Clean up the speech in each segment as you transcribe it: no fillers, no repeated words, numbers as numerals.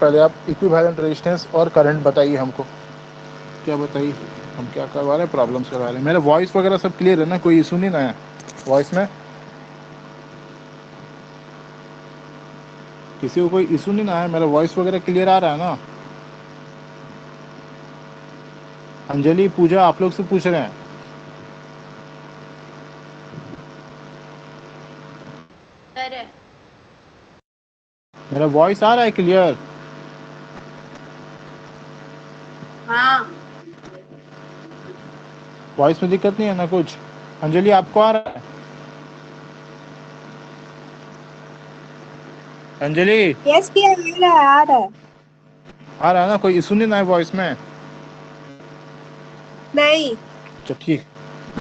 पहले आप equivalent resistance और करंट बताइए हमको, क्या बताइए, हम क्या करवा रहे हैं, प्रॉब्लम्स करवा रहे हैं। मेरा वॉइस वगैरह सब क्लियर है ना, कोई इशू नहीं ना है वॉइस में, किसी को कोई इशू नहीं ना है, मेरा वॉइस वगैरह क्लियर आ रहा है ना। अंजलि पूजा आप लोग से पूछ रहे हैं, अरे मेरा वॉइस आ रहा है क्लियर? हाँ वॉइस में दिक्कत नहीं है ना कुछ? अंजलि आपको आ रहा है? अंजलि यस किया, आ रहा है। आ रहा है ना, कोई इशू नहीं ना है वॉइस में? नहीं। अच्छा ठीक।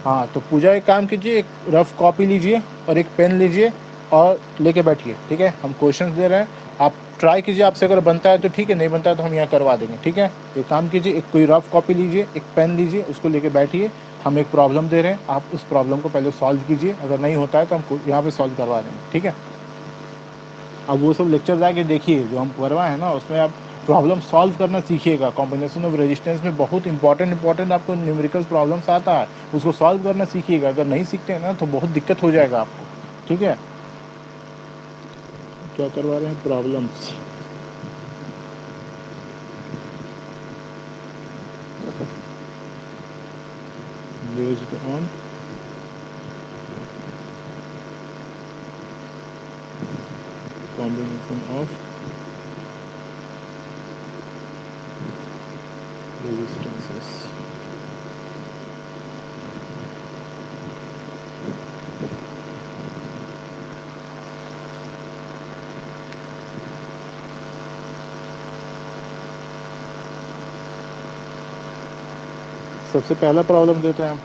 हाँ तो पूजा एक काम कीजिए, एक रफ कॉपी लीजिए और एक पेन लीजिए और लेके बैठिए, ठीक है? हम क्वेश्चंस दे रहे हैं, आप ट्राई कीजिए, आपसे अगर बनता है तो ठीक है, नहीं बनता है तो हम यहाँ करवा देंगे, ठीक है? एक काम कीजिए, एक कोई रफ कॉपी लीजिए, एक पेन लीजिए, उसको लेके बैठिए। हम एक प्रॉब्लम दे रहे हैं, आप उस प्रॉब्लम को पहले सॉल्व कीजिए, अगर नहीं होता है तो हम यहाँ पे सॉल्व करवा देंगे, ठीक है? अब वो सब लेक्चर जाके देखिए जो हम करवाए हैं ना, उसमें आप प्रॉब्लम सॉल्व करना सीखिएगा। कॉम्बिनेशन ऑफ रेजिस्टेंस में बहुत इंपॉर्टेंट आपको न्यूमेरिकल प्रॉब्लम्स आता है, उसको सॉल्व करना सीखिएगा। अगर नहीं सीखते हैं ना तो बहुत दिक्कत हो जाएगा आपको, ठीक है? क्या करवा रहे हैं, problems based on combination of resistances. सबसे पहला प्रॉब्लम देते हैं,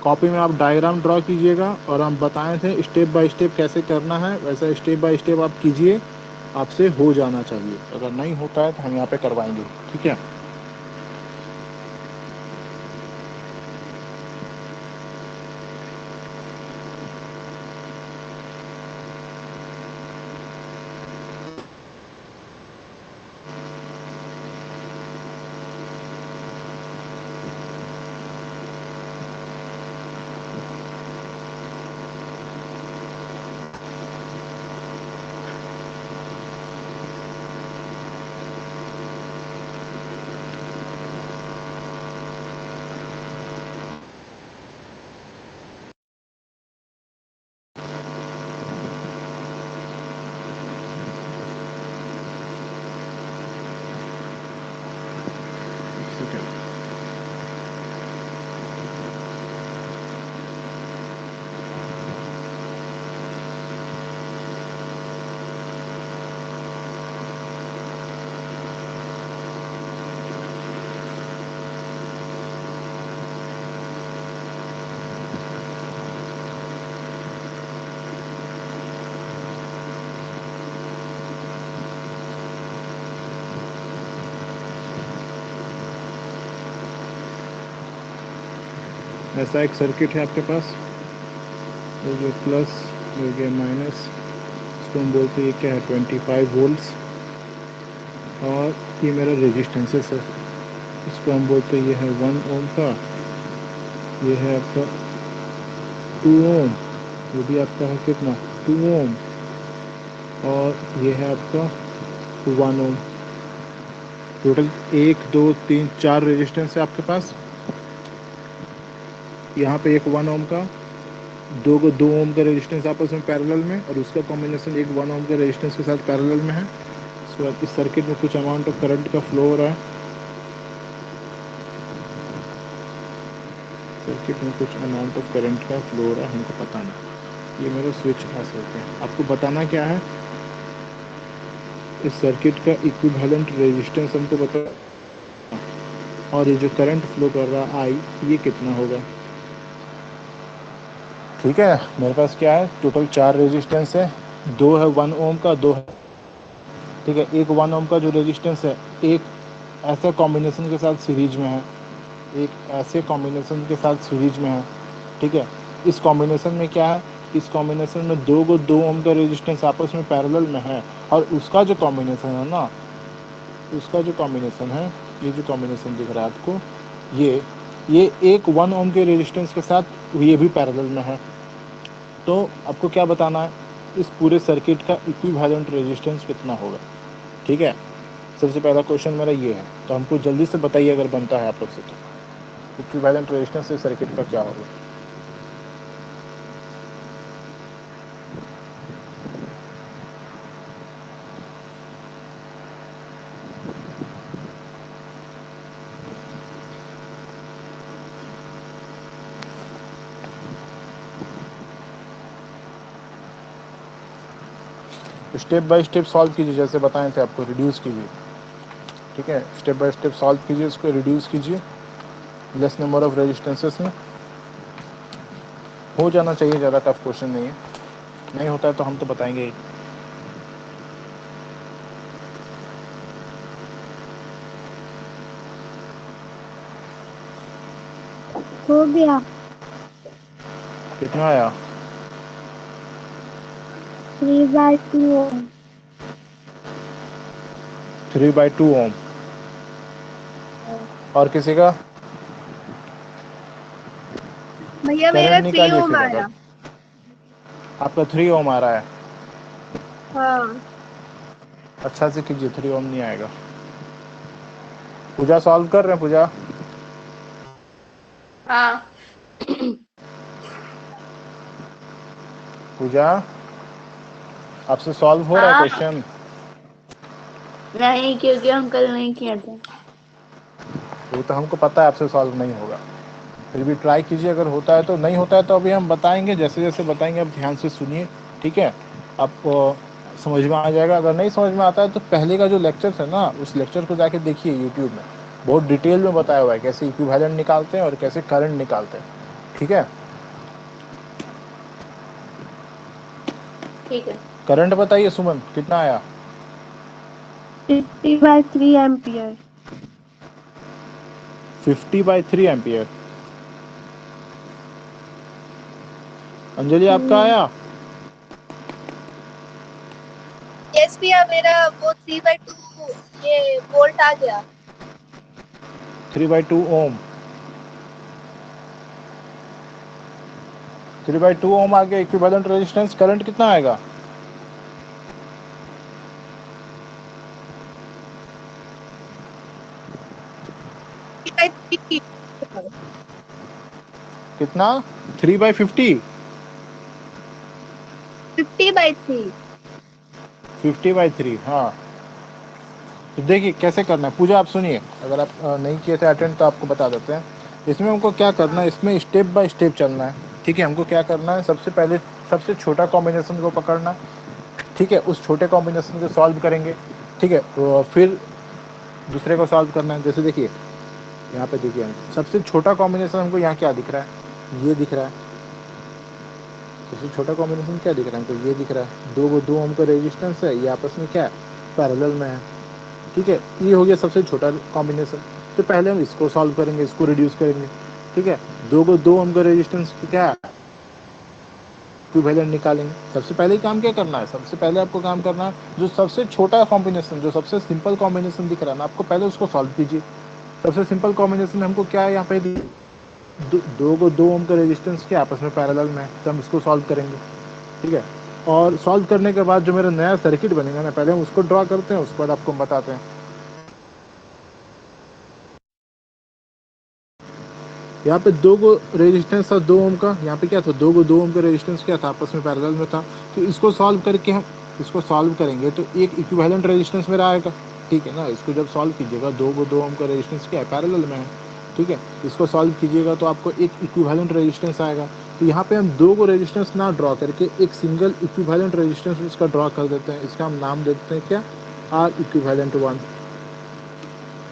कॉपी में आप डायग्राम ड्रॉ कीजिएगा और हम बताए थे स्टेप बाय स्टेप कैसे करना है, वैसा स्टेप बाय स्टेप आप कीजिए, आपसे हो जाना चाहिए। अगर नहीं होता है तो हम यहाँ पे करवाएंगे, ठीक है? ऐसा एक सर्किट है आपके पास, ये प्लस, ये माइनस, इसको हम बोलते हैं ये क्या है, 25 वोल्ट्स, और ये मेरा रेजिस्टेंसेस है, इसको हम बोलते हैं ये है 1 ओम का, ये है आपका 2 ओम, ये भी आपका है कितना, 2 ओम, और ये है आपका 1 ओम। टोटल 1 2 3 4 रेजिस्टेंस है आपके पास। यहाँ पे एक 1 ओम का, 2 ओम का रेजिस्टेंस आपस में पैरेलल में, और उसका कॉम्बिनेशन एक 1 ओम के रेजिस्टेंस के साथ पैरेलल में है। इसके बाद इस सर्किट में कुछ अमाउंट ऑफ करंट का फ्लो हो रहा है, सर्किट में कुछ अमाउंट ऑफ करंट का फ्लो हो रहा है, हमको पता नहीं। ये मेरे स्विच ऐसे होते हैं, आपको बताना क्या है, इस सर्किट का इक्विवेलेंट रेजिस्टेंस हमको बता, और ये जो करंट फ्लो कर रहा है आई, ये कितना होगा, ठीक है? मेरे पास क्या है, टोटल 4 रेजिस्टेंस है, 2 है 1 ओम का, 2 है, ठीक है? एक 1 ओम का जो रेजिस्टेंस है, एक ऐसे कॉम्बिनेशन के साथ सीरीज में है, एक ऐसे कॉम्बिनेशन के साथ सीरीज में है, ठीक है? इस कॉम्बिनेशन में क्या है, इस कॉम्बिनेशन में 2 ओम का रेजिस्टेंस आपस में पैरेलल में है, और उसका जो कॉम्बिनेशन है ना, उसका जो कॉम्बिनेशन है, ये जो कॉम्बिनेशन दिख रहा है आपको, ये एक 1 ओम के रेजिस्टेंस के साथ ये भी पैरेलल में है। तो आपको क्या बताना है, इस पूरे सर्किट का इक्विवेलेंट रेजिस्टेंस कितना होगा। ठीक है, सबसे पहला क्वेश्चन मेरा ये है, तो हमको जल्दी से बताइए अगर बनता है आप लोग से, तो इक्विवेलेंट रेजिस्टेंस इस सर्किट का क्या होगा। स्टेप बाय स्टेप सॉल्व कीजिए, जैसे बताए थे आपको, रिड्यूस कीजिए। ठीक है, स्टेप बाय स्टेप सॉल्व कीजिए, उसको रिड्यूस कीजिए लेस नंबर ऑफ रेजिस्टेंसेस में। हो जाना चाहिए, ज़्यादा टफ क्वेश्चन नहीं है, नहीं होता है तो हम तो बताएंगे ही। हो गया। कितना आया? 3/2 ओम। 3/2 ओम। और किसी का? भैया मेरा करंट 3 निकालिए ओम फिर। आया। अगर आपका 3 ओम आ रहा है, हाँ अच्छा से कीजिए, 3 ओम नहीं आएगा। पूजा सॉल्व कर रहे हैं? पूजा, हाँ। पूजा आपसे सॉल्व हो रहा है हाँ क्वेश्चन? नहीं, क्योंकि हम कल नहीं किए थे। वो तो हमको पता है आपसे सॉल्व नहीं होगा, फिर भी ट्राई कीजिए, अगर होता है तो। नहीं होता है तो अभी हम बताएंगे, जैसे जैसे बताएंगे आप ध्यान से सुनिए। ठीक है, आपको समझ में आ जाएगा। अगर नहीं समझ में आता है तो पहले का जो लेक्चर है ना, उस लेक्चर को जाके देखिए यूट्यूब में, बहुत डिटेल में बताया हुआ है कैसे इक्विवेलेंट निकालते हैं और कैसे करंट निकालते हैं। ठीक है, ठीक है। करंट बताइए सुमन, कितना आया? 50/3 एम्पियर। 50/3 एम्पियर। अंजलि आपका आया? यस भैया, मेरा वो 3/2 ये वोल्ट आ गया। 3/2 ओम। 3/2 ओम आ गया इक्विवेलेंट रेजिस्टेंस। करंट कितना आएगा? कितना? 3/50? 50/3। 50/3, हाँ। तो देखिए कैसे करना है। पूजा आप सुनिए, अगर आप नहीं किए थे अटेंड तो आपको बता देते हैं। इसमें हमको क्या करना है, इसमें स्टेप बाय स्टेप चलना है। ठीक है, हमको क्या करना है, सबसे पहले सबसे छोटा कॉम्बिनेशन को पकड़ना। ठीक है, उस छोटे कॉम्बिनेशन को सॉल्व करेंगे। ठीक है, तो फिर दूसरे को सॉल्व करना है। जैसे देखिए यहाँ पे, देखिए सबसे छोटा कॉम्बिनेशन हमको यहाँ क्या दिख रहा है, ये दिख रहा है। सबसे छोटा कॉम्बिनेशन क्या दिख रहा है हमको, ये दिख रहा है। 2 ओम का रेजिस्टेंस है, ये आपस में क्या है, पैरेलल में है। ठीक है, ये हो गया सबसे छोटा कॉम्बिनेशन। तो पहले हम इसको सॉल्व करेंगे, इसको रिड्यूस करेंगे। ठीक है, 2 ओम का रेजिस्टेंस क्या है, इक्विवेलेंट निकालेंगे। सबसे पहले ही काम क्या करना है, सबसे पहले आपको काम करना है जो सबसे छोटा कॉम्बिनेशन, जो सबसे सिंपल कॉम्बिनेशन दिख रहा है ना आपको, पहले उसको सॉल्व कीजिए। सबसे सिंपल कॉम्बिनेशन हमको क्या है यहाँ पे, 2 ओम का रेजिस्टेंस के आपस में पैरेलल में है, तो हम इसको सॉल्व करेंगे। ठीक है, और सॉल्व करने के बाद जो मेरा नया सर्किट बनेगा ना, पहले हम उसको ड्रॉ करते हैं, उसके बाद आपको हम बताते हैं। यहाँ पे 2 रेजिस्टेंस था 2 ओम का, यहाँ पे क्या था, 2 ओम का रेजिस्टेंस क्या था, आपस में पैरेलल में था। तो इसको सॉल्व करके हम इसको सॉल्व करेंगे तो एक इक्विवेलेंट रेजिस्टेंस मेरा आएगा। ठीक है ना, इसको जब सॉल्व कीजिएगा, 2 ओम का रेजिस्टेंस क्या है, पैरेलल में है। ठीक है, इसको सॉल्व कीजिएगा तो आपको एक इक्विवेलेंट रेजिस्टेंस आएगा। तो यहाँ पे हम 2 रेजिस्टेंस ना ड्रॉ करके एक सिंगल इक्विवेलेंट रेजिस्टेंस इसका ड्रॉ कर देते हैं। इसका हम नाम देते हैं क्या, R=1।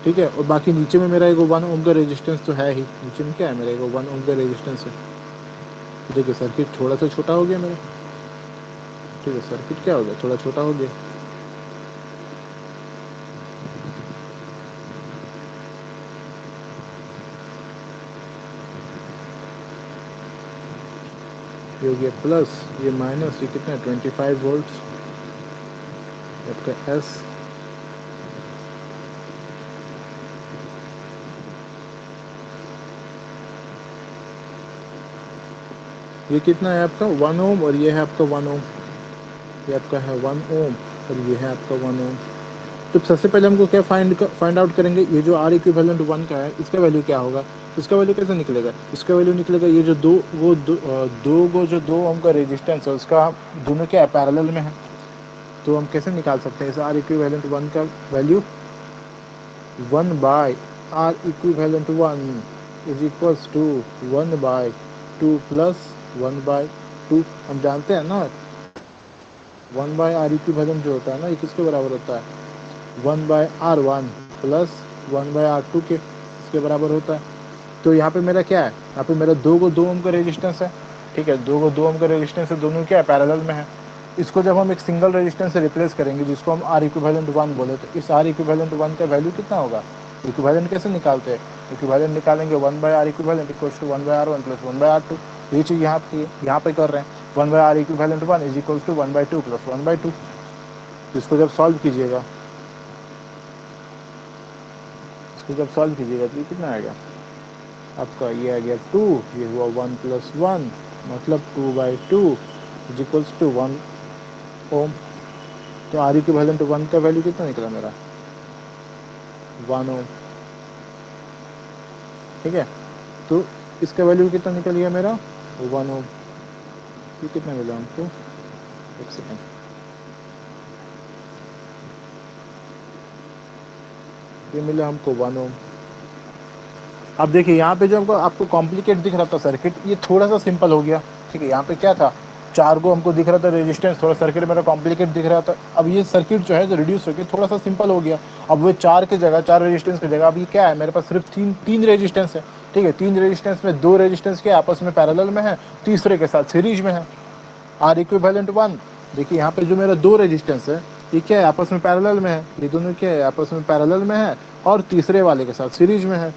ठीक है, और बाकी नीचे में मेरा एक 1 ओम का रेजिस्टेंस तो है ही, नीचे में क्या है, मेरा एक 1 ओम का रेजिस्टेंस है। तो देखिए सर्किट थोड़ा सा छोटा हो गया मेरा। ठीक है, सर्किट क्या हो गया, थोड़ा छोटा हो गया। ये हो गया प्लस, ये माइनस, ये कितना है 25 वोल्ट आपका एस। ये कितना है आपका 1 ओम और ये है आपका 1 ओम, ये आपका है 1 ओम और ये है आपका 1 ओम। तो सबसे पहले हमको क्या फाइंड आउट करेंगे, ये जो R इक्विवेलेंट 1 का है इसका वैल्यू क्या होगा। इसका वैल्यू कैसे निकलेगा, इसका वैल्यू निकलेगा ये जो जो 2 ओम का रेजिस्टेंस है उसका दोनों क्या है पैरेलल में है। तो हम कैसे निकाल सकते हैं इस R इक्विवेलेंट 1 का value, 1 by R equivalent 1 is equals to 1 by 2 plus 1 by 2। हम जानते हैं ना 1 बाय R इक्विवेलेंट जो होता है ना ये किसके बराबर होता है, 1 by R1 plus 1 by R2 के इसके बराबर होता है। तो यहाँ पे मेरा क्या है, यहाँ पे मेरा 2 ओम का रेजिस्टेंस है, ठीक है, 2 ओम का रेजिस्टेंस है, दोनों क्या है पैरेलल में है। इसको जब हम एक सिंगल रेजिस्टेंस से रिप्लेस करेंगे जिसको हम R इक्विवेलेंट 1 बोले, तो इस R इक्विवेलेंट 1 का वैल्यू कितना होगा। इक्विवेलेंट कैसे निकालते हैं, इक्विवेलेंट निकालेंगे 1 by R equivalent equals to 1 by R1 plus 1 by R2। ये चीज़ यहाँ पे कर रहे हैं, 1 by R equivalent 1 is equals to 1 by 2 plus 1 by 2। इसको जब सॉल्व कीजिएगा जब सॉल्व कीजिएगा तो ये कितना आएगा आपका, ये आ गया 2, ये हुआ 1 प्लस 1 मतलब 2 बाई 2 इज इक्वल्स टू 1 ओम। तो R इक्विवेलेंट 1 का वैल्यू कितना निकला मेरा, 1 ओम, ठीक है। तो इसका वैल्यू कितना निकल गया मेरा 1 ओम। ये कितना मिला हमको, एक सेकेंड, ये मिला हमको 1 ओम। अब देखिए यहाँ पे जो हमको आपको कॉम्प्लिकेट दिख रहा था सर्किट, ये थोड़ा सा सिंपल हो गया, ठीक है। यहाँ पे क्या था 4 को हमको दिख रहा था रेजिस्टेंस, थोड़ा सर्किट मेरा कॉम्प्लिकेट दिख रहा था। अब ये सर्किट जो है जो रिड्यूस हो गया थोड़ा सा सिंपल हो गया। अब वो 4 की जगह 4 रेजिस्टेंस की जगह अब ये क्या है मेरे पास सिर्फ तीन रेजिस्टेंस है, ठीक है। 3 रेजिस्टेंस में 2 रेजिस्टेंस के आपस में पैरेलल में है, तीसरे के साथ सीरीज में है। R इक्विवेलेंट 1 देखिए यहाँ पे जो मेरा 2 रेजिस्टेंस है ये क्या है आपस में पैरेलल में है, ये दोनों क्या है आपस में पैरेलल में है और तीसरे वाले के साथ सीरीज में है,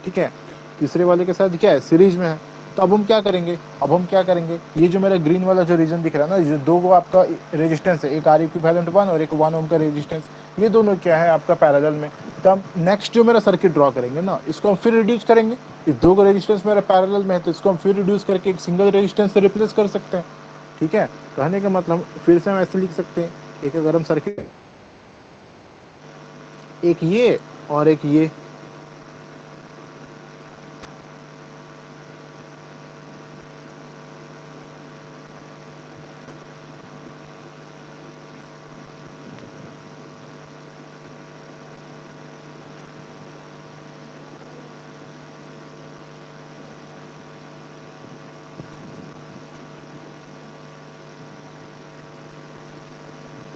ठीक है। तीसरे वाले के साथ क्या है सीरीज में है। तो अब हम क्या करेंगे, ये जो मेरा ग्रीन वाला जो रीजन दिख रहा है ना, जो 2 को आपका रेजिस्टेंस है, एक R इक्विवेलेंट 1 और एक 1 ओम का रेजिस्टेंस, ये दोनों क्या है आपका पैरेलल में। तो हम नेक्स्ट जो मेरा सर्किट ड्रॉ करेंगे ना इसको हम फिर रिड्यूस करेंगे। इस 2 का रेजिस्टेंस मेरा पैरेलल में है तो इसको हम फिर रिड्यूस करके एक सिंगल रेजिस्टेंस से रिप्लेस कर सकते हैं, ठीक है। कहने का मतलब फिर से हम ऐसे लिख सकते हैं, एक अगर हम सर्किट, एक ये और एक ये,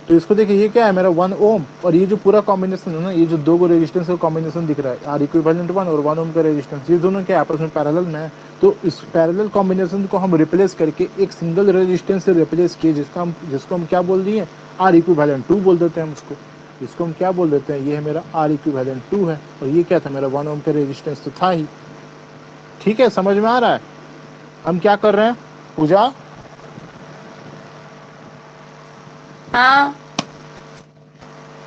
तो इसको देखिए ये क्या है मेरा 1 ओम और ये जो पूरा कॉम्बिनेशन है ना, ये जो 2 को रेजिस्टेंस का कॉम्बिनेशन दिख रहा है R इक्विवेलेंट 1 और 1 ओम का रेजिस्टेंस, ये दोनों क्या आपस में पैरेलल में है। तो इस पैरेलल कॉम्बिनेशन को हम रिप्लेस करके एक सिंगल रेजिस्टेंस से रिप्लेस किए जिसको हम क्या बोल दिए R इक्विवेलेंट 2 बोल देते हैं हम उसको, इसको हम क्या बोल देते हैं, ये है मेरा R इक्विवेलेंट 2 है और ये क्या था मेरा 1 ओम का रेजिस्टेंस तो था ही, ठीक है। समझ में आ रहा है हम क्या कर रहे हैं पूजा, हाँ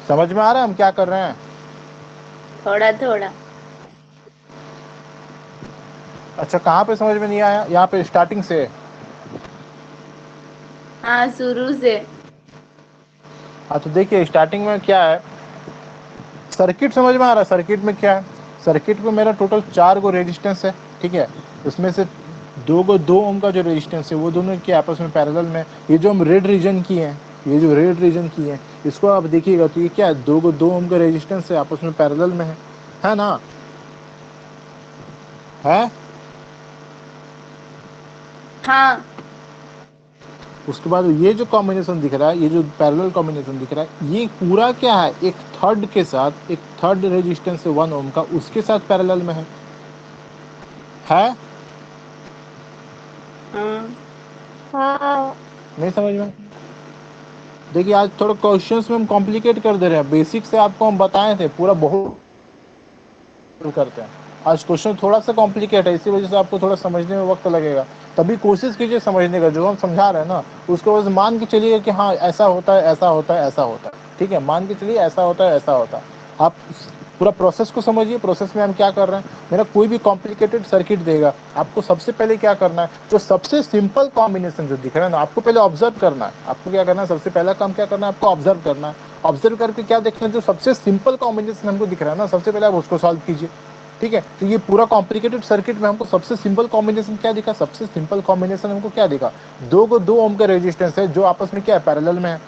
समझ में आ रहा है हम क्या कर रहे हैं। थोड़ा थोड़ा। अच्छा कहाँ पे समझ में नहीं आया, यहाँ पे स्टार्टिंग से, हाँ शुरू से। हाँ तो देखिए स्टार्टिंग में क्या है, सर्किट समझ में आ रहा है। सर्किट में क्या है, सर्किट में मेरा टोटल 4 को रेजिस्टेंस है, ठीक है। उसमें से 2 ओम का जो रेजिस्टेंस है वो दोनों के आपस में पैरेलल में। ये जो हम रेड रीजन की हैं, ये जो रेड रीजन की है इसको आप देखिएगा तो ये क्या है 2 ओम का रेजिस्टेंस है आपस में पैरेलल में है ना, है। हाँ उसके बाद ये जो कॉम्बिनेशन दिख रहा है, ये जो पैरेलल कॉम्बिनेशन दिख रहा है, ये पूरा क्या है एक थर्ड के साथ, एक थर्ड रेजिस्टेंस है 1 ओम का उसके साथ पैरेलल में है हाँ हाँ नहीं समझ में। देखिए आज थोड़ा क्वेश्चंस में हम कॉम्प्लिकेट कर दे रहे हैं, बेसिक से आपको हम बताए थे पूरा बहुत करते हैं। आज क्वेश्चन थोड़ा सा कॉम्प्लिकेट है, इसी वजह से आपको थोड़ा समझने में वक्त लगेगा। तभी कोशिश कीजिए समझने का, जो हम समझा रहे हैं ना उसको बस मान के चलिए कि हाँ ऐसा होता है ऐसा होता है ऐसा होता है, ठीक है। मान के चलिए ऐसा होता है ऐसा होता है। आप पूरा प्रोसेस को समझिए। प्रोसेस में हम क्या कर रहे हैं, मेरा कोई भी कॉम्प्लिकेटेड सर्किट देगा, आपको सबसे पहले क्या करना है, जो सबसे सिंपल कॉम्बिनेशन जो दिख रहा है ना, आपको पहले ऑब्जर्व करना है। आपको क्या करना है, सबसे पहला काम क्या करना है, आपको ऑब्जर्व करना है। ऑब्जर्व करके क्या देखना है, जो सबसे सिंपल कॉम्बिनेशन हमको दिख रहा है ना, सबसे पहले आप उसको सॉल्व कीजिए। ठीक है, तो ये पूरा कॉम्प्लिकेटेड सर्किट में हमको सबसे सिंपल कॉम्बिनेशन क्या दिखा, सबसे सिंपल कॉम्बिनेशन हमको क्या दिखा, 2 ओम का रेजिस्टेंस है जो आपस में क्या है, पैरेलल में है।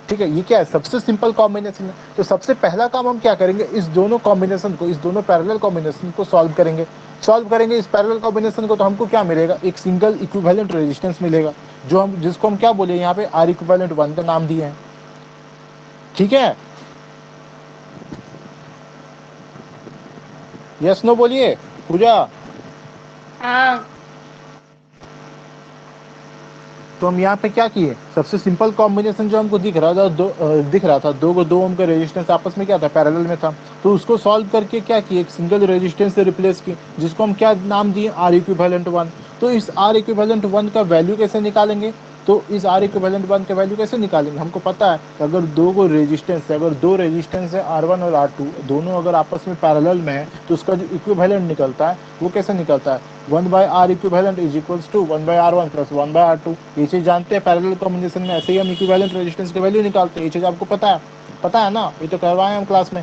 ठीक है, ये क्या है, सबसे सिंपल कॉम्बिनेशन है। तो सबसे पहला काम हम क्या करेंगे, इस दोनों कॉम्बिनेशन को, इस दोनों पैरेलल कॉम्बिनेशन को सॉल्व करेंगे। सॉल्व करेंगे इस पैरेलल कॉम्बिनेशन को, तो हमको क्या मिलेगा, एक सिंगल इक्विवेलेंट रेजिस्टेंस मिलेगा, जो हम जिसको हम क्या बोले यहाँ पे आर इक्विवेलेंट 1 का नाम दिए हैं। ठीक है, यस नो बोलिए पूजा। हाँ तो हम यहाँ पे क्या किए, सबसे सिंपल कॉम्बिनेशन जो हमको दिख रहा था, दिख रहा था 2 ओम का रेजिस्टेंस आपस में क्या था, पैरेलल में था। तो उसको सॉल्व करके क्या किए, एक सिंगल रेजिस्टेंस से रिप्लेस किए, जिसको हम क्या नाम दिए, आर इक्विवेलेंट 1। तो इस आर इक्विवेलेंट 1 का वैल्यू कैसे निकालेंगे, तो इस आर इक्विवेलेंट 1 का वैल्यू कैसे निकालेंगे, हमको पता है कि अगर 2 रेजिस्टेंस है, अगर 2 रेजिस्टेंस है R1 और R2, दोनों अगर आपस में पैरेलल में है, तो उसका जो इक्विवेलेंट निकलता है वो कैसे निकलता है, 1/R equivalent is equals to 1/R1 plus 1/R2। ये चीज जानते हैं, पैरेलल कॉम्बिनेशन में ऐसे ही हम इक्विवेलेंट रेजिस्टेंस की वैल्यू निकालते हैं। ये चीज आपको पता है ना, ये तो करवाए हम क्लास में।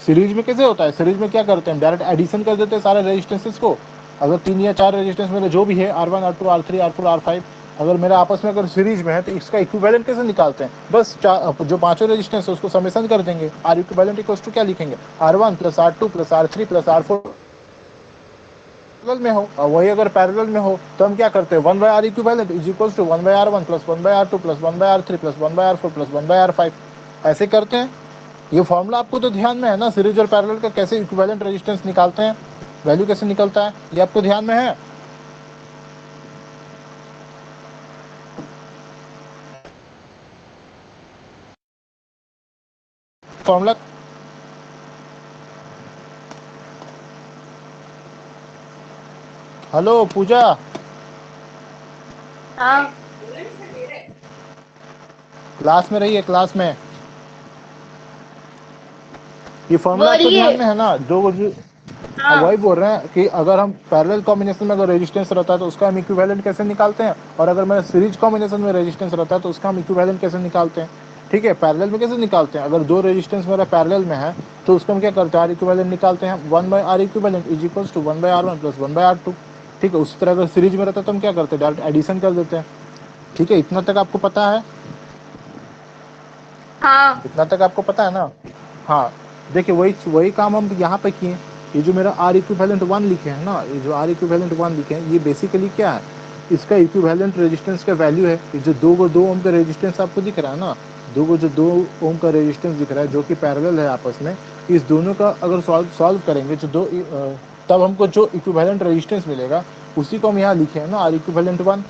सीरीज में कैसे होता है, सीरीज में क्या करते हैं, डायरेक्ट एडिशन कर देते हैं सारे रेजिस्टेंसेस को। अगर 3 या 4 रेजिस्टेंस मेरे जो भी है, R1 R2 R3 R4 R5, अगर मेरा आपस में अगर सीरीज में है, तो इसका इक्विवेलेंट कैसे निकालते हैं, बस जो 5 रेजिस्टेंस है उसको समेशन कर देंगे। आर इक्विवेलेंट इक्वल्स टू क्या लिखेंगे, R1 plus R2 plus R3 plus R4 parallel में हो, और वही अगर पैरेलल में हो तो हम क्या करते हैं, 1/R equivalent is equals to 1/R1 plus 1/R2 plus 1/R3 plus 1/R4 plus 1/R5, ऐसे करते हैं। ये फॉर्मूला आपको तो ध्यान में है ना, सीरीज और पैरेलल का कैसे इक्विवेलेंट रेजिस्टेंस निकालते हैं, वैल्यू कैसे निकलता है, ये आपको ध्यान में है। फॉर्मूला हेलो पूजा, हाँ क्लास में रहिए, क्लास में। ये फॉर्मूला आपको बोलिए। ध्यान में है ना, हाँ वही बोल रहे हैं कि अगर हम पैरेलल कॉम्बिनेशन में अगर रेजिस्टेंस रहता है तो उसका हम इक्विवेलेंट कैसे निकालते हैं, और अगर मेरा सीरीज कॉम्बिनेशन में रेजिस्टेंस रहता है तो उसका हम इक्विवेलेंट कैसे निकालते हैं। ठीक है, पैरेलल में कैसे निकालते हैं, अगर 2 रेजिस्टेंस मेरा पैरेलल में है तो उसको हम क्या करते हैं, आर इक्विवेलेंट निकालते हैं। 1/R equivalent is equals to 1/R1 plus 1/R2। ठीक है, उसी तरह अगर सीरीज में रहता है तो हम क्या करते हैं, डायरेक्ट एडिशन कर देते हैं। ठीक है, इतना तक आपको पता है, हाँ इतना तक आपको पता है ना। हाँ, देखिए वही काम हम यहाँ पे किए। ये जो मेरा आर इक्विवेलेंट 1 लिखे हैं ना, ये जो आर इक्विवेलेंट 1 लिखे हैं, ये बेसिकली क्या है, इसका इक्विवेलेंट रेजिस्टेंस का वैल्यू है। ये जो 2 ओम का रेजिस्टेंस आपको दिख रहा है ना, 2 ओम का रेजिस्टेंस दिख रहा है जो कि पैरेलल है आपस में, इस दोनों का अगर सॉल्व करेंगे जो तब हमको जो इक्विवेलेंट रेजिस्टेंस मिलेगा उसी को हम यहाँ लिखे हैं ना, आर इक्विवेलेंट 1।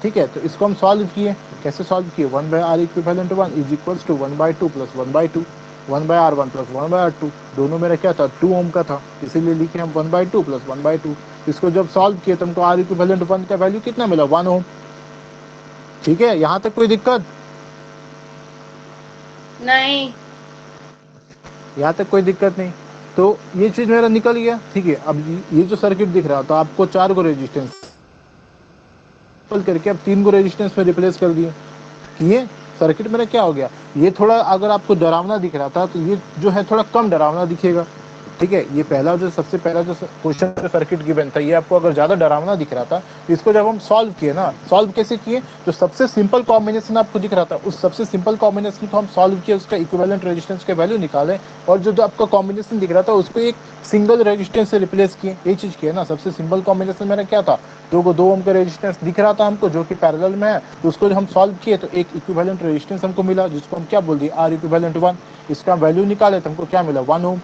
ठीक है, तो इसको हम सॉल्व किए, कैसे सॉल्व किए, 1/R equivalent 1 is equals to 1/2 plus 1/2, 1/R1 plus 1/R2, दोनों मेरा क्या था, 2 ओम का था, इसीलिए लिखे हम 1/2 प्लस 1/2। इसको जब सॉल्व किए तो हमको आर इक्विवेलेंट 1 का वैल्यू कितना मिला, 1 ओम। ठीक है, यहाँ तक कोई दिक्कत, नहीं। यहाँ तक कोई दिक्कत नहीं। तो ये चीज मेरा निकल गया। ठीक है, अब ये जो सर्किट दिख रहा था आपको 4 रेजिस्टेंस करके अब 3 रेजिस्टेंस में रिप्लेस कर दिए, किए, सर्किट मेरा क्या हो गया, ये थोड़ा अगर आपको डरावना दिख रहा था तो ये जो है थोड़ा कम डरावना दिखेगा। ठीक है, ये पहला जो सबसे पहला जो क्वेश्चन जो सर्किट गिवन था, ये आपको अगर ज्यादा डरावना दिख रहा था, इसको जब हम सॉल्व किए ना, सॉल्व कैसे किए, जो सबसे सिंपल कॉम्बिनेशन आपको दिख रहा था उस सबसे सिंपल कॉम्बिनेशन को हम सॉल्व किए, उसका इक्विवेलेंट रेजिस्टेंस के वैल्यू निकाले, और जो आपका कॉम्बिनेशन दिख रहा था उसको एक सिंगल रेजिस्टेंस से रिप्लेस किए। ये चीज किए ना, सबसे सिंपल कॉम्बिनेशन मेरा क्या था, 2 ओम का रेजिस्टेंस दिख रहा था हमको जो कि पैरेलल में है, तो उसको जब हम सॉल्व किए तो एक इक्विवेलेंट रेजिस्टेंस हमको मिला, जिसको हम क्या बोल दिए, आर इक्विवेलेंट 1। इसका वैल्यू निकाले तो हमको क्या मिला, 1 ओम।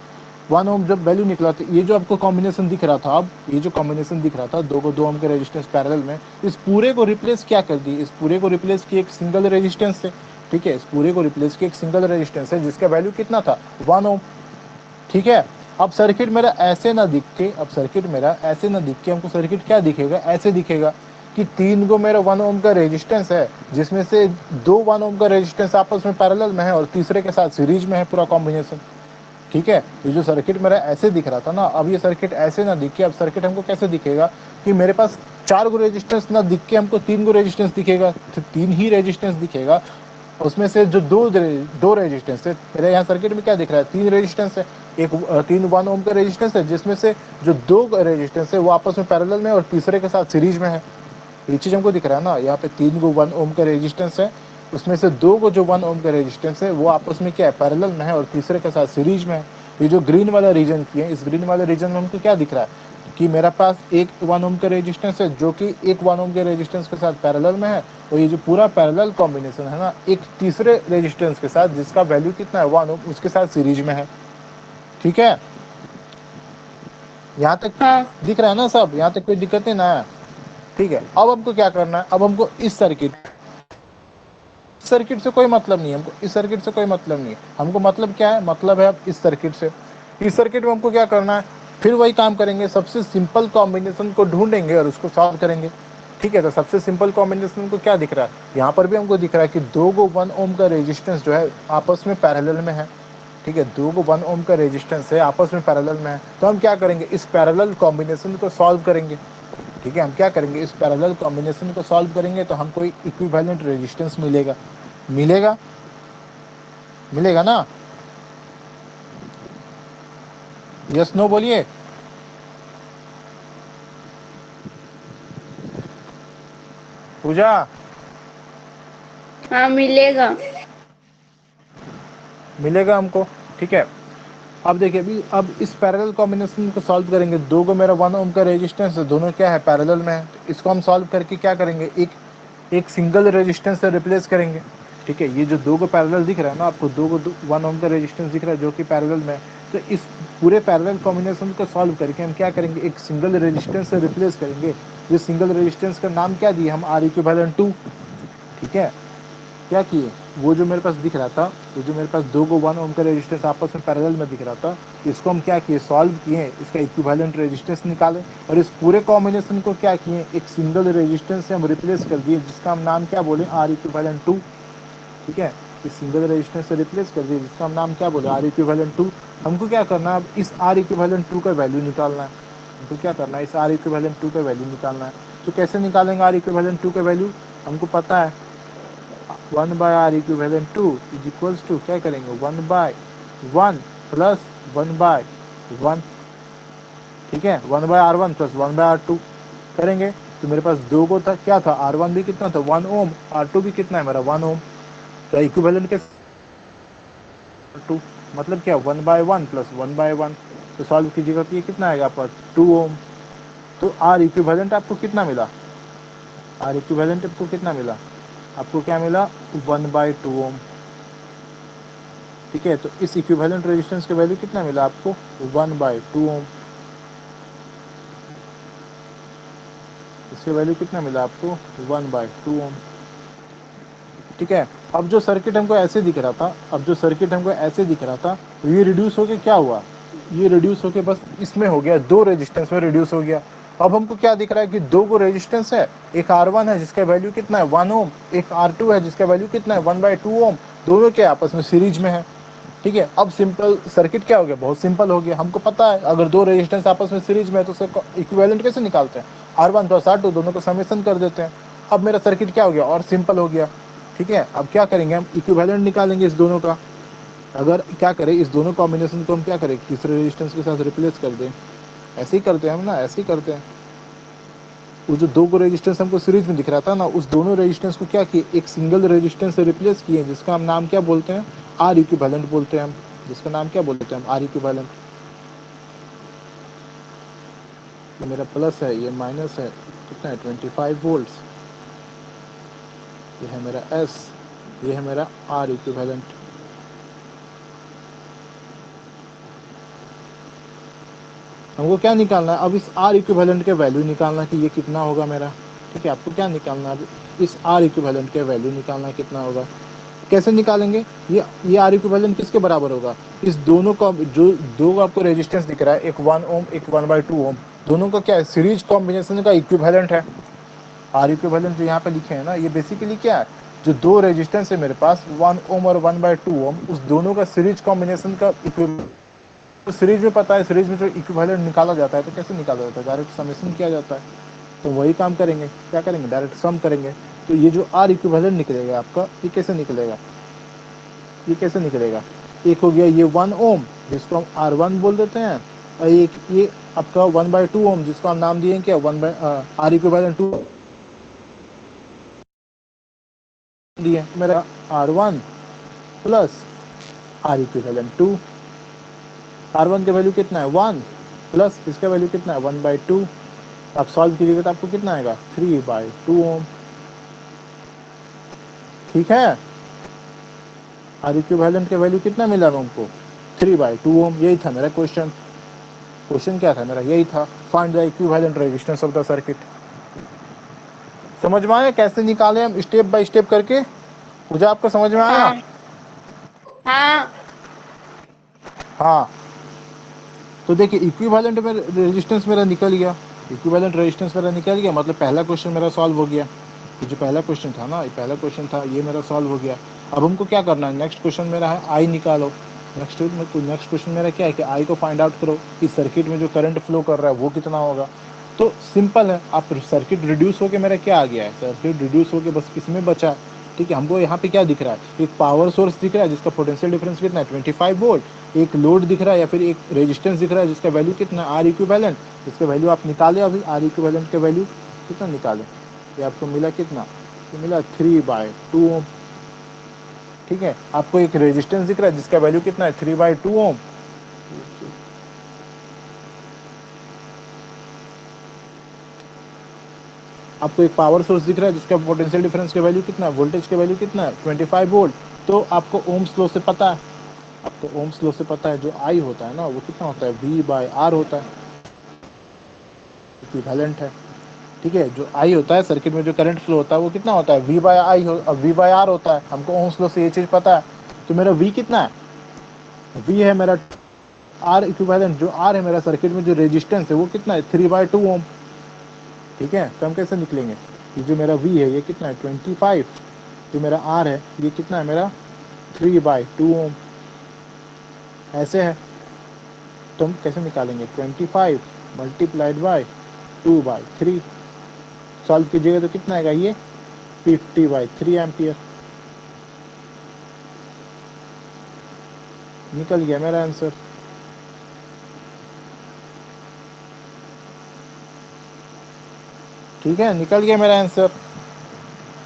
1 ओम जब वैल्यू निकला तो ये जो आपको कॉम्बिनेशन दिख रहा था, अब ये जो कॉम्बिनेशन दिख रहा था 2 ओम के रेजिस्टेंस पैरेलल में, इस पूरे को रिप्लेस क्या कर दी, इस पूरे को रिप्लेस किए एक सिंगल रेजिस्टेंस से। ठीक है, इस पूरे को रिप्लेस किए एक सिंगल रेजिस्टेंस है जिसका वैल्यू कितना था, 1 ओम। ठीक है, अब सर्किट मेरा ऐसे ना दिख के, अब सर्किट मेरा ऐसे ना दिख के, हमको सर्किट क्या दिखेगा, ऐसे दिखेगा कि 3 गो मेरा 1 ओम का रेजिस्टेंस है, जिसमें से 2 1 ओम का रेजिस्टेंस आपस में पैरेलल में है और तीसरे के साथ सीरीज में है पूरा कॉम्बिनेशन। ठीक है। ये जो सर्किट मेरा ऐसे दिख रहा था ना, अब ये सर्किट ऐसे ना दिखे। अब सर्किट हमको कैसे दिखेगा कि मेरे पास 4 गो रेजिस्टेंस ना दिख के हमको 3 गो रेजिस्टेंस दिखेगा, तो 3 ही रेजिस्टेंस दिखेगा। उसमें से जो दो रेजिस्टेंस है, मेरे यहाँ सर्किट में क्या दिख रहा है, 3 रेजिस्टेंस है। एक 3 1 ओम का रेजिस्टेंस है, जिसमें से जो 2 रेजिस्टेंस है वो आपस में पैरेलल में और तीसरे के साथ सीरीज में है। ये चीज़ हमको दिख रहा है ना, यहाँ पे 3 गो 1 ओम का रेजिस्टेंस है, उसमें से 2 गो जो 1 ओम का रेजिस्टेंस है वो आपस में क्या है, पैरेलल में है और तीसरे के साथ सीरीज में है। ये जो ग्रीन वाला रीजन किए, इस ग्रीन वाले रीजन में हमको क्या दिख रहा है कि मेरा पास एक 1 ओम का रेजिस्टेंस है जो कि एक 1 ओम के रेजिस्टेंस के साथ पैरेलल में है, और ये जो पूरा पैरेलल कॉम्बिनेशन है ना, एक तीसरे रेजिस्टेंस के साथ जिसका वैल्यू कितना है 1 ओम, उसके साथ सीरीज में है। ठीक है, यहाँ तक हाँ दिख रहा है ना सब, यहाँ तक कोई दिक्कत नहीं ना है। ठीक है, अब हमको क्या करना है, अब हमको इस सर्किट से कोई मतलब नहीं है, हमको इस सर्किट से कोई मतलब नहीं है। हमको मतलब क्या है, मतलब है अब इस सर्किट से। इस सर्किट में हमको क्या करना है, फिर वही काम करेंगे, सबसे सिंपल कॉम्बिनेशन को ढूंढेंगे और उसको सॉल्व करेंगे। ठीक है, तो सबसे सिंपल कॉम्बिनेशन को क्या दिख रहा है, यहाँ पर भी हमको दिख रहा है कि 2 गो 1 ओम का रेजिस्टेंस जो है आपस में पैरेलल में है। ठीक है, 2 गो 1 ओम का रेजिस्टेंस है, आपस में पैरेलल में है, तो हम क्या करेंगे, इस पैरेलल कॉम्बिनेशन को सॉल्व करेंगे। ठीक है, हम क्या करेंगे, इस पैरेलल कॉम्बिनेशन को सॉल्व करेंगे तो हमको इक्विवेलेंट रेजिस्टेंस मिलेगा। मिलेगा मिलेगा ना, यस नो बोलिए। पूजा, हाँ मिलेगा। मिलेगा हमको। ठीक है, अब देखिए, अभी अब इस पैरेलल कॉम्बिनेशन को सॉल्व करेंगे। 2 गो मेरा 1 ओम का रेजिस्टेंस है, दोनों क्या है, पैरेलल में है। तो इसको हम सॉल्व करके क्या करेंगे, एक सिंगल रेजिस्टेंस से रिप्लेस करेंगे। ठीक है, ये जो 2 गो पैरेलल दिख रहा है ना आपको, 2 गो 1 ओम का रेजिस्टेंस दिख रहा है जो कि पैरेलल में है। तो इस पूरे पैरेलल कॉम्बिनेशन को सॉल्व करके हम क्या करेंगे, एक सिंगल रेजिस्टेंस से रिप्लेस करेंगे। ये सिंगल रेजिस्टेंस का नाम क्या दिए हम, आर इक्विवेलेंट 2। ठीक है, क्या किए, वो जो मेरे पास दिख रहा था, वो जो मेरे पास 2 गो 1 ओम का रेजिस्टेंस आपस में पैरेलल में दिख रहा था, इसको हम क्या किए, सॉल्व किए, इसका इक्विवेलेंट रेजिस्टेंस निकाले और इस पूरे कॉम्बिनेशन को क्या किए, एक सिंगल रेजिस्टेंस से हम रिप्लेस कर दिए, जिसका हम नाम क्या बोले, आर इक्विवेलेंट 2। ठीक है, इस सिंगल रेजिस्टेंस से रिप्लेस कर दिए, जिसका हम नाम क्या बोले, आर इक्विवेलेंट 2। हमको क्या करना है, अब इस आर इक्विवेलेंट 2 का वैल्यू निकालना है। हमको क्या करना है, इस आर इक्विवेलेंट 2 का वैल्यू निकालना है। तो कैसे निकालेंगे आर इक्विवेलेंट 2 का वैल्यू, हमको पता है 1 by R equivalent 2 is equals to, क्या करेंगे, 1 बाय 1 प्लस 1 बाय 1। ठीक है, 1 by R1 plus 1 by R2 करेंगे। तो मेरे पास 2 को था, क्या था, R1 भी कितना था, 1 ओम, R2 भी कितना है मेरा, 1 ओम। तो इक्विवेलेंट के 2 मतलब क्या, 1 बाय 1 प्लस 1 बाय 1। तो सॉल्व कीजिएगा तो ये कितना आएगा आपका, 2 ओम। तो आर इक्विवेलेंट आपको कितना मिला, आर इक्विवेलेंट आपको कितना मिला, आपको क्या मिला, 1 बाय 2 ओम। ठीक है, तो इस इक्विवेलेंट रेजिस्टेंस का वैल्यू कितना मिला आपको, 1 बाय 2 ओम। इसका वैल्यू कितना मिला आपको, 1 बाय 2 ओम। ठीक है, अब जो सर्किट हमको ऐसे दिख रहा था, अब जो सर्किट हमको ऐसे दिख रहा था, तो ये रिड्यूस होके क्या हुआ, ये रिड्यूस होके बस इसमें हो गया, 2 रेजिस्टेंस में रिड्यूस हो गया। अब हमको क्या दिख रहा है कि 2 को रेजिस्टेंस है, एक R1 है जिसका वैल्यू कितना है, 1 ओम, एक R2 है जिसका वैल्यू कितना है, 1 बाय 2 ओम, दोनों के आपस में सीरीज में है। ठीक है, अब सिंपल सर्किट क्या हो गया, बहुत सिंपल हो गया। हमको पता है अगर 2 रेजिस्टेंस आपस में सीरीज में है तो उसका इक्विवेलेंट कैसे निकालते हैं, R1 प्लस R2 दोनों को समेशन कर देते हैं। अब मेरा सर्किट क्या हो गया, और सिंपल हो गया। ठीक है, अब क्या करेंगे, हम इक्विवेलेंट निकालेंगे इस दोनों का। अगर क्या करें, इस दोनों कॉम्बिनेशन को हम क्या करें, तीसरे रेजिस्टेंस के साथ रिप्लेस कर दें। ऐसे ही करते हैं हम ना, ऐसे ही करते हैं। वो जो 2 को रेजिस्टेंस हमको सीरीज में दिख रहा था ना, उस दोनों रेजिस्टेंस को क्या किए, एक सिंगल रेजिस्टेंस से रिप्लेस किए, जिसका हम नाम क्या बोलते हैं, आर इक्विवेलेंट बोलते हैं हम, जिसका नाम क्या बोलते हैं हम, आर इक्विवेलेंट। ये मेरा प्लस है, ये माइनस है, कितना है, 25 वोल्ट्स। ये है मेरा एस, ये है मेरा आर इक्विवेलेंट। हमको क्या निकालना है, अब इस आर इक्विवेलेंट के वैल्यू निकालना है कि ये कितना होगा मेरा। ठीक है, आपको क्या निकालना है, इस आर इक्विवेलेंट के वैल्यू निकालना है कितना होगा। कैसे निकालेंगे, ये आर इक्विवेलेंट किसके बराबर होगा, इस दोनों का जो 2 आपको रेजिस्टेंस दिख रहा है, एक 1 ओम एक 1 बाय 2 ओम, दोनों का क्या है, सीरीज कॉम्बिनेशन का इक्विवेलेंट है। आर इक्विवेलेंट जो यहाँ पे लिखे हैं ना, ये बेसिकली क्या है, जो 2 रेजिस्टेंस है मेरे पास, 1 ओम और 1 बाय 2 ओम, उस दोनों का सीरीज कॉम्बिनेशन का इक्विवेलेंट तो सीरीज में पता है, सीरीज में जो इक्विवेलेंट निकाला जाता है तो कैसे निकाला जाता है, डायरेक्ट समेशन किया जाता है। तो वही काम करेंगे, क्या करेंगे, डायरेक्ट सम करेंगे। तो ये जो आर इक्विवेलेंट निकलेगा आपका, ये कैसे निकलेगा, ये कैसे निकलेगा, एक हो गया ये 1 ओम जिसको हम R1 बोल देते हैं, और एक ये आपका 1/2 ओम जिसको हम नाम दिए क्या, आर इक्विवेलेंट 2 दिए, मेरा R1 plus are equivalent 2। R1 का वैल्यू कितना है 1, प्लस इसका वैल्यू कितना है 1/2। आप सॉल्व कीजिएगा तो आपको कितना आएगा 3/2 ओम। ठीक है, आर इक्विवेलेंट का वैल्यू कितना मिला हमको 3/2 ओम। यही था मेरा क्वेश्चन। क्वेश्चन क्या था मेरा, यही था, find the equivalent resistance of the circuit. समझ में आया कैसे निकाले हम स्टेप बाय स्टेप करके, मुझे आपको समझ में आया? हाँ हाँ हाँ, तो देखिए इक्विवेलेंट में रेजिस्टेंस मेरा निकल गया, इक्विवेलेंट रेजिस्टेंस मेरा निकल गया, मतलब पहला क्वेश्चन मेरा सॉल्व हो गया। ये जो पहला क्वेश्चन था ना, ये पहला क्वेश्चन था, ये मेरा सॉल्व हो गया। अब हमको क्या करना है, नेक्स्ट क्वेश्चन मेरा है आई निकालो। नेक्स्ट क्वेश्चन मेरा क्या है कि आई को फाइंड आउट करो कि सर्किट में जो करंट फ्लो कर रहा है वो कितना होगा। तो सिंपल है, आप सर्किट रिड्यूस होके मेरा क्या आ गया है, सर्किट रिड्यूस होके बस इसमें बचा। ठीक है, हमको यहाँ पे क्या दिख रहा है, एक पावर सोर्स दिख रहा है जिसका पोटेंशियल डिफरेंस कितना है 25 वोल्ट, एक लोड दिख रहा है या फिर एक रेजिस्टेंस दिख रहा है जिसका वैल्यू कितना है आर इक्विवेलेंट। इसका वैल्यू आप निकाले, अभी आर इक्विवेलेंट का वैल्यू कितना निकाले, ये आपको मिला कितना, ये मिला 3/2 ओम। ठीक है, आपको एक रेजिस्टेंस दिख रहा है जिसका वैल्यू कितना है 3/2 ओम। आपको एक पावर सोर्स दिख रहा है जिसका पोटेंशियल डिफरेंस का वैल्यू कितना है, वोल्टेज का वैल्यू कितना है 25 वोल्ट। तो आपको ओम्स लॉ से पता है, आपको ओम्स लॉ से पता है जो आई होता है ना वो कितना होता है V/R होता है, इक्विवेलेंट है। ठीक है, जो आई होता है सर्किट में जो करंट फ्लो होता है वो कितना होता है V/R होता है। हमको ओम्स लॉ से ये चीज पता है। तो मेरा V कितना है, V है मेरा आर इक्विवेलेंट, जो आर है मेरा सर्किट में जो रेजिस्टेंस है वो कितना है 3/2 ओम। ठीक है, तो हम कैसे निकलेंगे, ये जो मेरा V है ये कितना है 25, जो मेरा R है ये कितना है मेरा 3/2 ओम। ऐसे है, तो हम कैसे निकालेंगे 25 मल्टीप्लाइड बाय 2/3, सॉल्व कीजिएगा तो कितना आएगा ये 50/3 एम्पियर। निकल गया मेरा आंसर। ठीक है, निकल गया मेरा आंसर,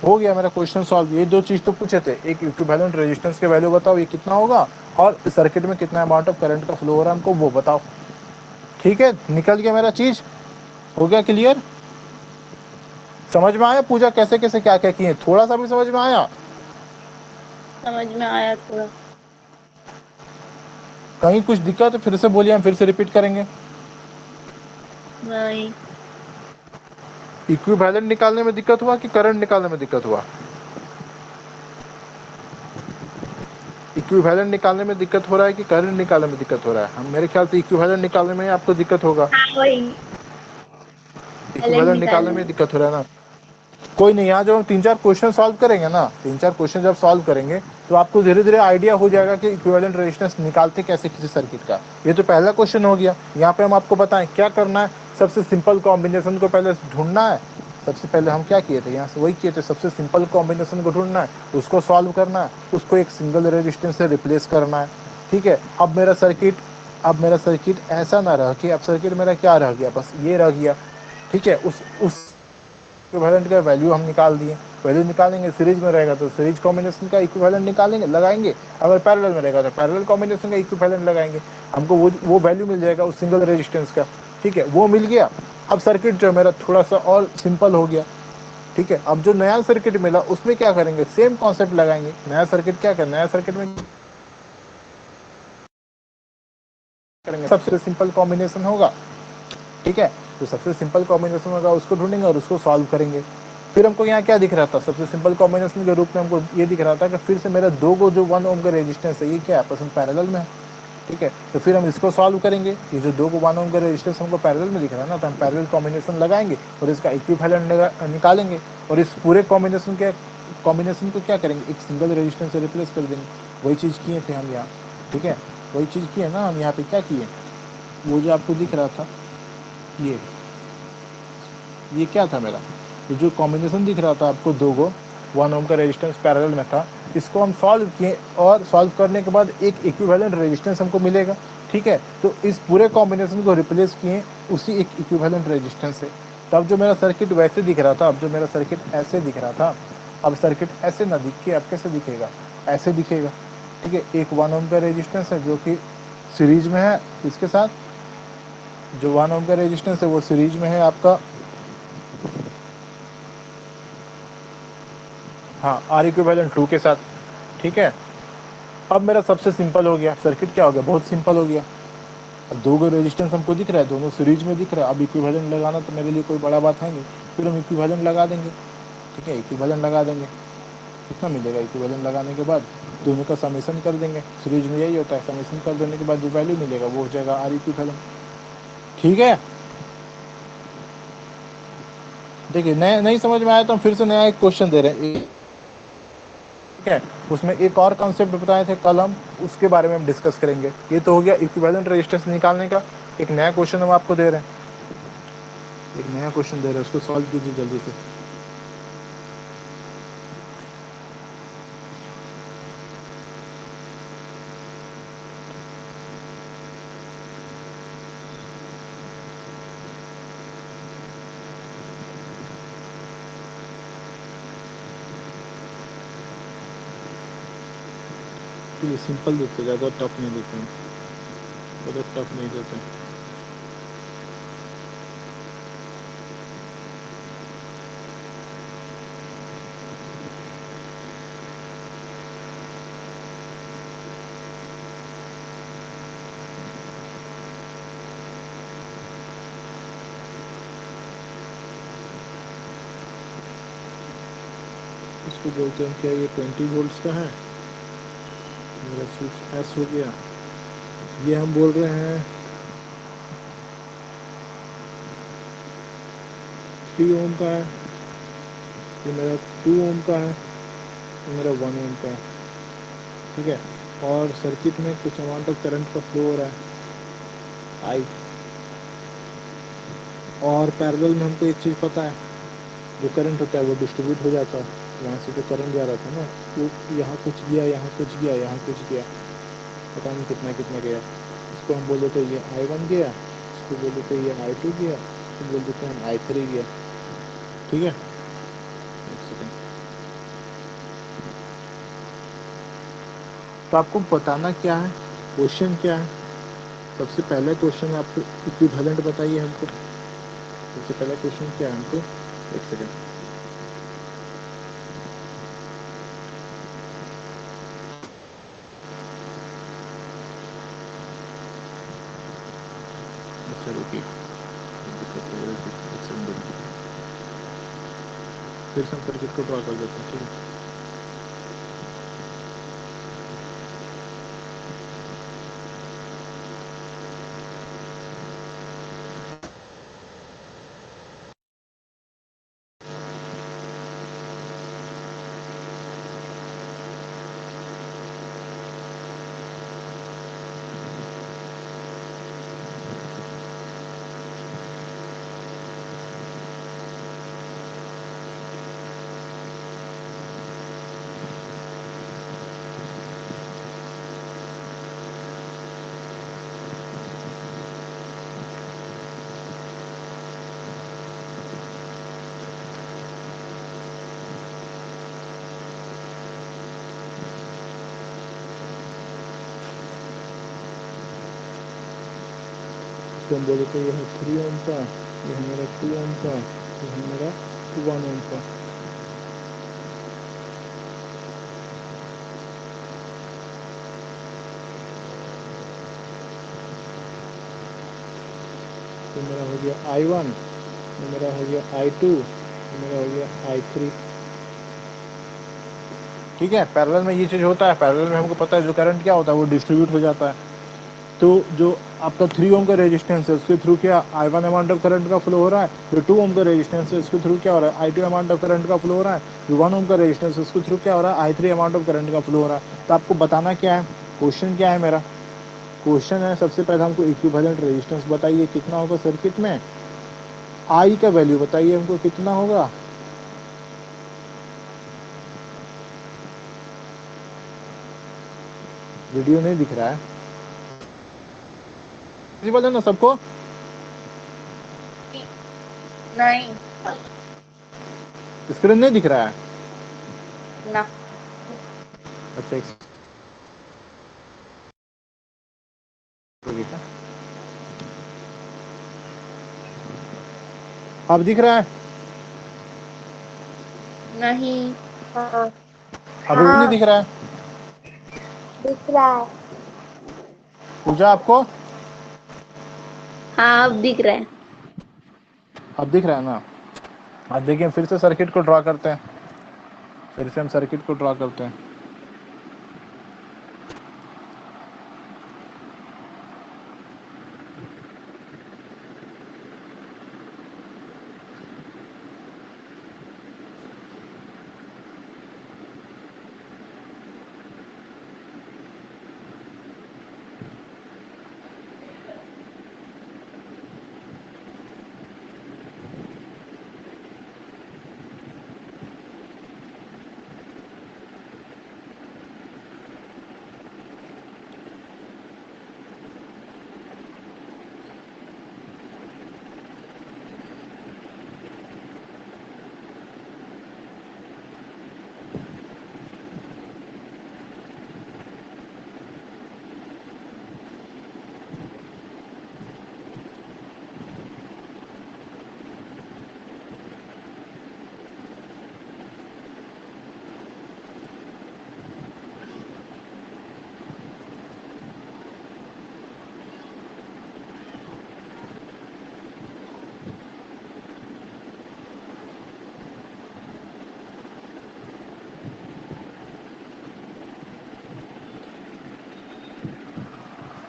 हो गया मेरा क्वेश्चन सॉल्व। ये दो चीज तो पूछे थे, एक इक्विवेलेंट रेजिस्टेंस के वैल्यू बताओ ये कितना होगा, और सर्किट में कितना अमाउंट ऑफ करंट का फ्लो हो रहा है हमको वो बताओ। ठीक है, निकल गया मेरा चीज, हो गया क्लियर। समझ में आया पूजा कैसे कैसे क्या क्या किए, थोड़ा सा भी समझ में आया? समझ में आया थोड़ा। कहीं कुछ दिक्कत है फिर से बोलिए, हम फिर से रिपीट करेंगे। नहीं, इक्विवेलेंट निकालने में दिक्कत हुआ कि करंट निकालने में दिक्कत हुआ? इक्विवेलेंट निकालने में दिक्कत हो रहा है कि करंट निकालने में दिक्कत हो रहा है? हम मेरे ख्याल से इक्विवेलेंट निकालने में आपको दिक्कत होगा। हाँ वही इक्विवेलेंट निकालने में दिक्कत हो रहा है ना, कोई नहीं, यहाँ जब हम 3-4 क्वेश्चन सॉल्व करेंगे ना, 3-4 क्वेश्चन जब सॉल्व करेंगे तो आपको धीरे धीरे आइडिया हो जाएगा कि इक्विवेलेंट रेजिस्टेंस निकालते कैसे किसी सर्किट का। ये तो पहला क्वेश्चन हो गया, यहाँ पे हम आपको बताएं क्या करना है। सबसे सिंपल कॉम्बिनेशन को पहले ढूंढना है। सबसे पहले हम क्या किए थे, यहाँ से वही किए थे, सबसे सिंपल कॉम्बिनेशन को ढूंढना है, उसको सॉल्व करना है, उसको एक सिंगल रेजिस्टेंस से रिप्लेस करना है। ठीक है, अब मेरा सर्किट ऐसा ना रह कि अब सर्किट मेरा क्या रह गया, बस ये रह गया। ठीक है, उस इक्विवेलेंट का वैल्यू हम निकाल दिए, वैल्यू निकालेंगे, सीरीज में रहेगा तो सीरीज कॉम्बिनेशन का इक्विवेलेंट निकालेंगे, लगाएंगे, अगर पैरेलल में रहेगा तो पैरेलल कॉम्बिनेशन का इक्विवेलेंट लगाएंगे, हमको वो वैल्यू मिल जाएगा उस सिंगल रेजिस्टेंस का। ठीक है, वो मिल गया। अब सर्किट जो मेरा थोड़ा सा और सिंपल हो गया। ठीक है, अब जो नया सर्किट मिला उसमें क्या करेंगे, सेम कॉन्सेप्ट लगाएंगे। नया सर्किट क्या करें, नया सर्किट में करेंगे सबसे सिंपल कॉम्बिनेशन होगा। ठीक है, तो सबसे सिंपल कॉम्बिनेशन होगा उसको ढूंढेंगे और उसको सॉल्व करेंगे। फिर हमको यहाँ क्या दिख रहा था, सबसे सिंपल कॉम्बिनेशन के रूप में हमको ये दिख रहा था कि फिर से मेरा दो को जो 1 ओम का रेजिस्टेंस है ये क्या है, आपस में पैरेलल में है। ठीक है, तो फिर हम इसको सॉल्व करेंगे। ये जो 2 को 1 ओम का रेजिस्टेंस हमको पैरेलल में दिख रहा है ना, तो हम पैरेलल कॉम्बिनेशन लगाएंगे और इसका इक्विवेलेंट निकालेंगे, और इस पूरे कॉम्बिनेशन को क्या करेंगे, एक सिंगल रेजिस्टेंस से रिप्लेस कर देंगे। वही चीज़ किए थे हम यहाँ। ठीक है, वही चीज़ की है ना हम यहाँ पे क्या किए, वो जो आपको दिख रहा था ये क्या था मेरा, ये जो कॉम्बिनेशन दिख रहा था आपको दो गो 1 ओम का रेजिस्टेंस पैरेलल में था, इसको हम सॉल्व किए और सॉल्व करने के बाद एक इक्विवेलेंट रेजिस्टेंस हमको मिलेगा। ठीक है, तो इस पूरे कॉम्बिनेशन को रिप्लेस किए उसी एक इक्विवेलेंट रेजिस्टेंस से। तब जो मेरा सर्किट वैसे दिख रहा था, अब जो मेरा सर्किट ऐसे दिख रहा था, अब सर्किट ऐसे ना दिख के अब कैसे दिखेगा, ऐसे दिखेगा। ठीक है, एक 1 ओम का रेजिस्टेंस है जो कि सीरीज में है इसके साथ, जो 1 ओम का रेजिस्टेंस है वो सीरीज में है आपका, हाँ, आर इक्विवेलेंट 2 के साथ। ठीक है, अब मेरा सबसे सिंपल हो गया, सर्किट क्या हो गया, बहुत सिंपल हो गया। अब दो गो रेजिस्टेंस हमको दिख रहा है, दोनों सीरीज में दिख रहा है, अब इक्विवेलेंट लगाना तो मेरे लिए कोई बड़ा बात है नहीं, फिर हम इक्विवेलेंट लगा देंगे। ठीक है, इक्विवेलेंट लगा देंगे, कितना मिलेगा इक्विवेलेंट लगाने के बाद, दोनों का समेशन कर देंगे, सीरीज में यही होता है, समेशन कर देने के बाद जो वैल्यू मिलेगा वो हो जाएगा आर इक्विवेलेंट। ठीक है, देखिए नया नहीं समझ में आया तो हम फिर से नया एक क्वेश्चन दे रहे हैं। ठीक है, उसमें एक और कॉन्सेप्ट बताए थे कल हम, उसके बारे में हम डिस्कस करेंगे। ये तो हो गया इक्विवेलेंट रेजिस्टेंस निकालने का। एक नया क्वेश्चन हम आपको दे रहे हैं, एक नया क्वेश्चन दे रहे हैं, उसको सॉल्व कीजिए जल्दी से। ये सिंपल देते, ज़्यादा टफ नहीं देते हैं, ज़्यादा टफ नहीं देते हैं। इसको बोलते हैं क्या, ये 20 वोल्ट्स का है, मेरा स्विच एस हो गया। ये हम बोल रहे हैं 3 ओम का है, ये मेरा 2 ओम का है, ये मेरा 1 ओम का है। ठीक है, और सर्किट में कुछ अमाउंट ऑफ करंट का फ्लो हो रहा है आई, और पैरेलल में हमको एक चीज़ पता है, जो करंट होता है वो डिस्ट्रीब्यूट हो जाता है। यहाँ से जो करंट जा रहा था ना, वो यहाँ कुछ गया, यहाँ कुछ गया, यहाँ कुछ गया, पता नहीं कितना कितना गया। इसको हम बोल देते ये I1 गया, इसको बोल देते ये I2 गया, इसको बोल देते हम I3 गया। ठीक है, एक सेकेंड। तो आपको बताना क्या है, क्वेश्चन क्या है। सबसे पहला क्वेश्चन आपको इक्विवेलेंट बताइए हमको, सबसे पहला क्वेश्चन क्या है हमको, एक सेकेंड। अच्छा रुकिए, फिर से हम सर्किट को ड्रा कर देते हैं। ठीक है, तो हम बोले तो ये है 3 ओम का, ये है मेरा 2 ओम का, ये है मेरा 1 ओम का। तो मेरा हो गया I1, ये मेरा हो गया I2, ये मेरा हो गया I3। ठीक है, पैरेलल में ये चीज़ होता है, पैरेलल में हमको पता है जो करंट क्या होता है वो डिस्ट्रीब्यूट हो जाता है। तो जो आपका 3 ओम का रेजिस्टेंस है उसके थ्रू क्या I1 अमाउंट ऑफ करंट का फ्लो हो रहा है, जो 2 ओम का रेजिस्टेंस है उसके थ्रू क्या हो रहा है I2 अमाउंट ऑफ करंट का फ्लो हो रहा है, जो 1 ओम का रेजिस्टेंस है उसके थ्रू क्या हो रहा है I3 अमाउंट ऑफ करंट का फ्लो हो रहा है। तो आपको बताना क्या है, क्वेश्चन क्या है मेरा, क्वेश्चन है, सबसे पहले हमको इक्विवेलेंट रेजिस्टेंस बताइए कितना होगा सर्किट में, आई का वैल्यू बताइए हमको कितना होगा। वीडियो नहीं दिख रहा है, विजिबल है ना सबको? नहीं स्क्रीन नहीं दिख रहा है? ना। अच्छा अब दिख रहा है? नहीं हाँ अभी भी नहीं दिख रहा है? दिख रहा है। पूजा आपको हाँ अब दिख रहा है। अब दिख रहा है ना? अब देखिए फिर से सर्किट को ड्रा करते हैं, फिर से हम सर्किट को ड्रा करते हैं।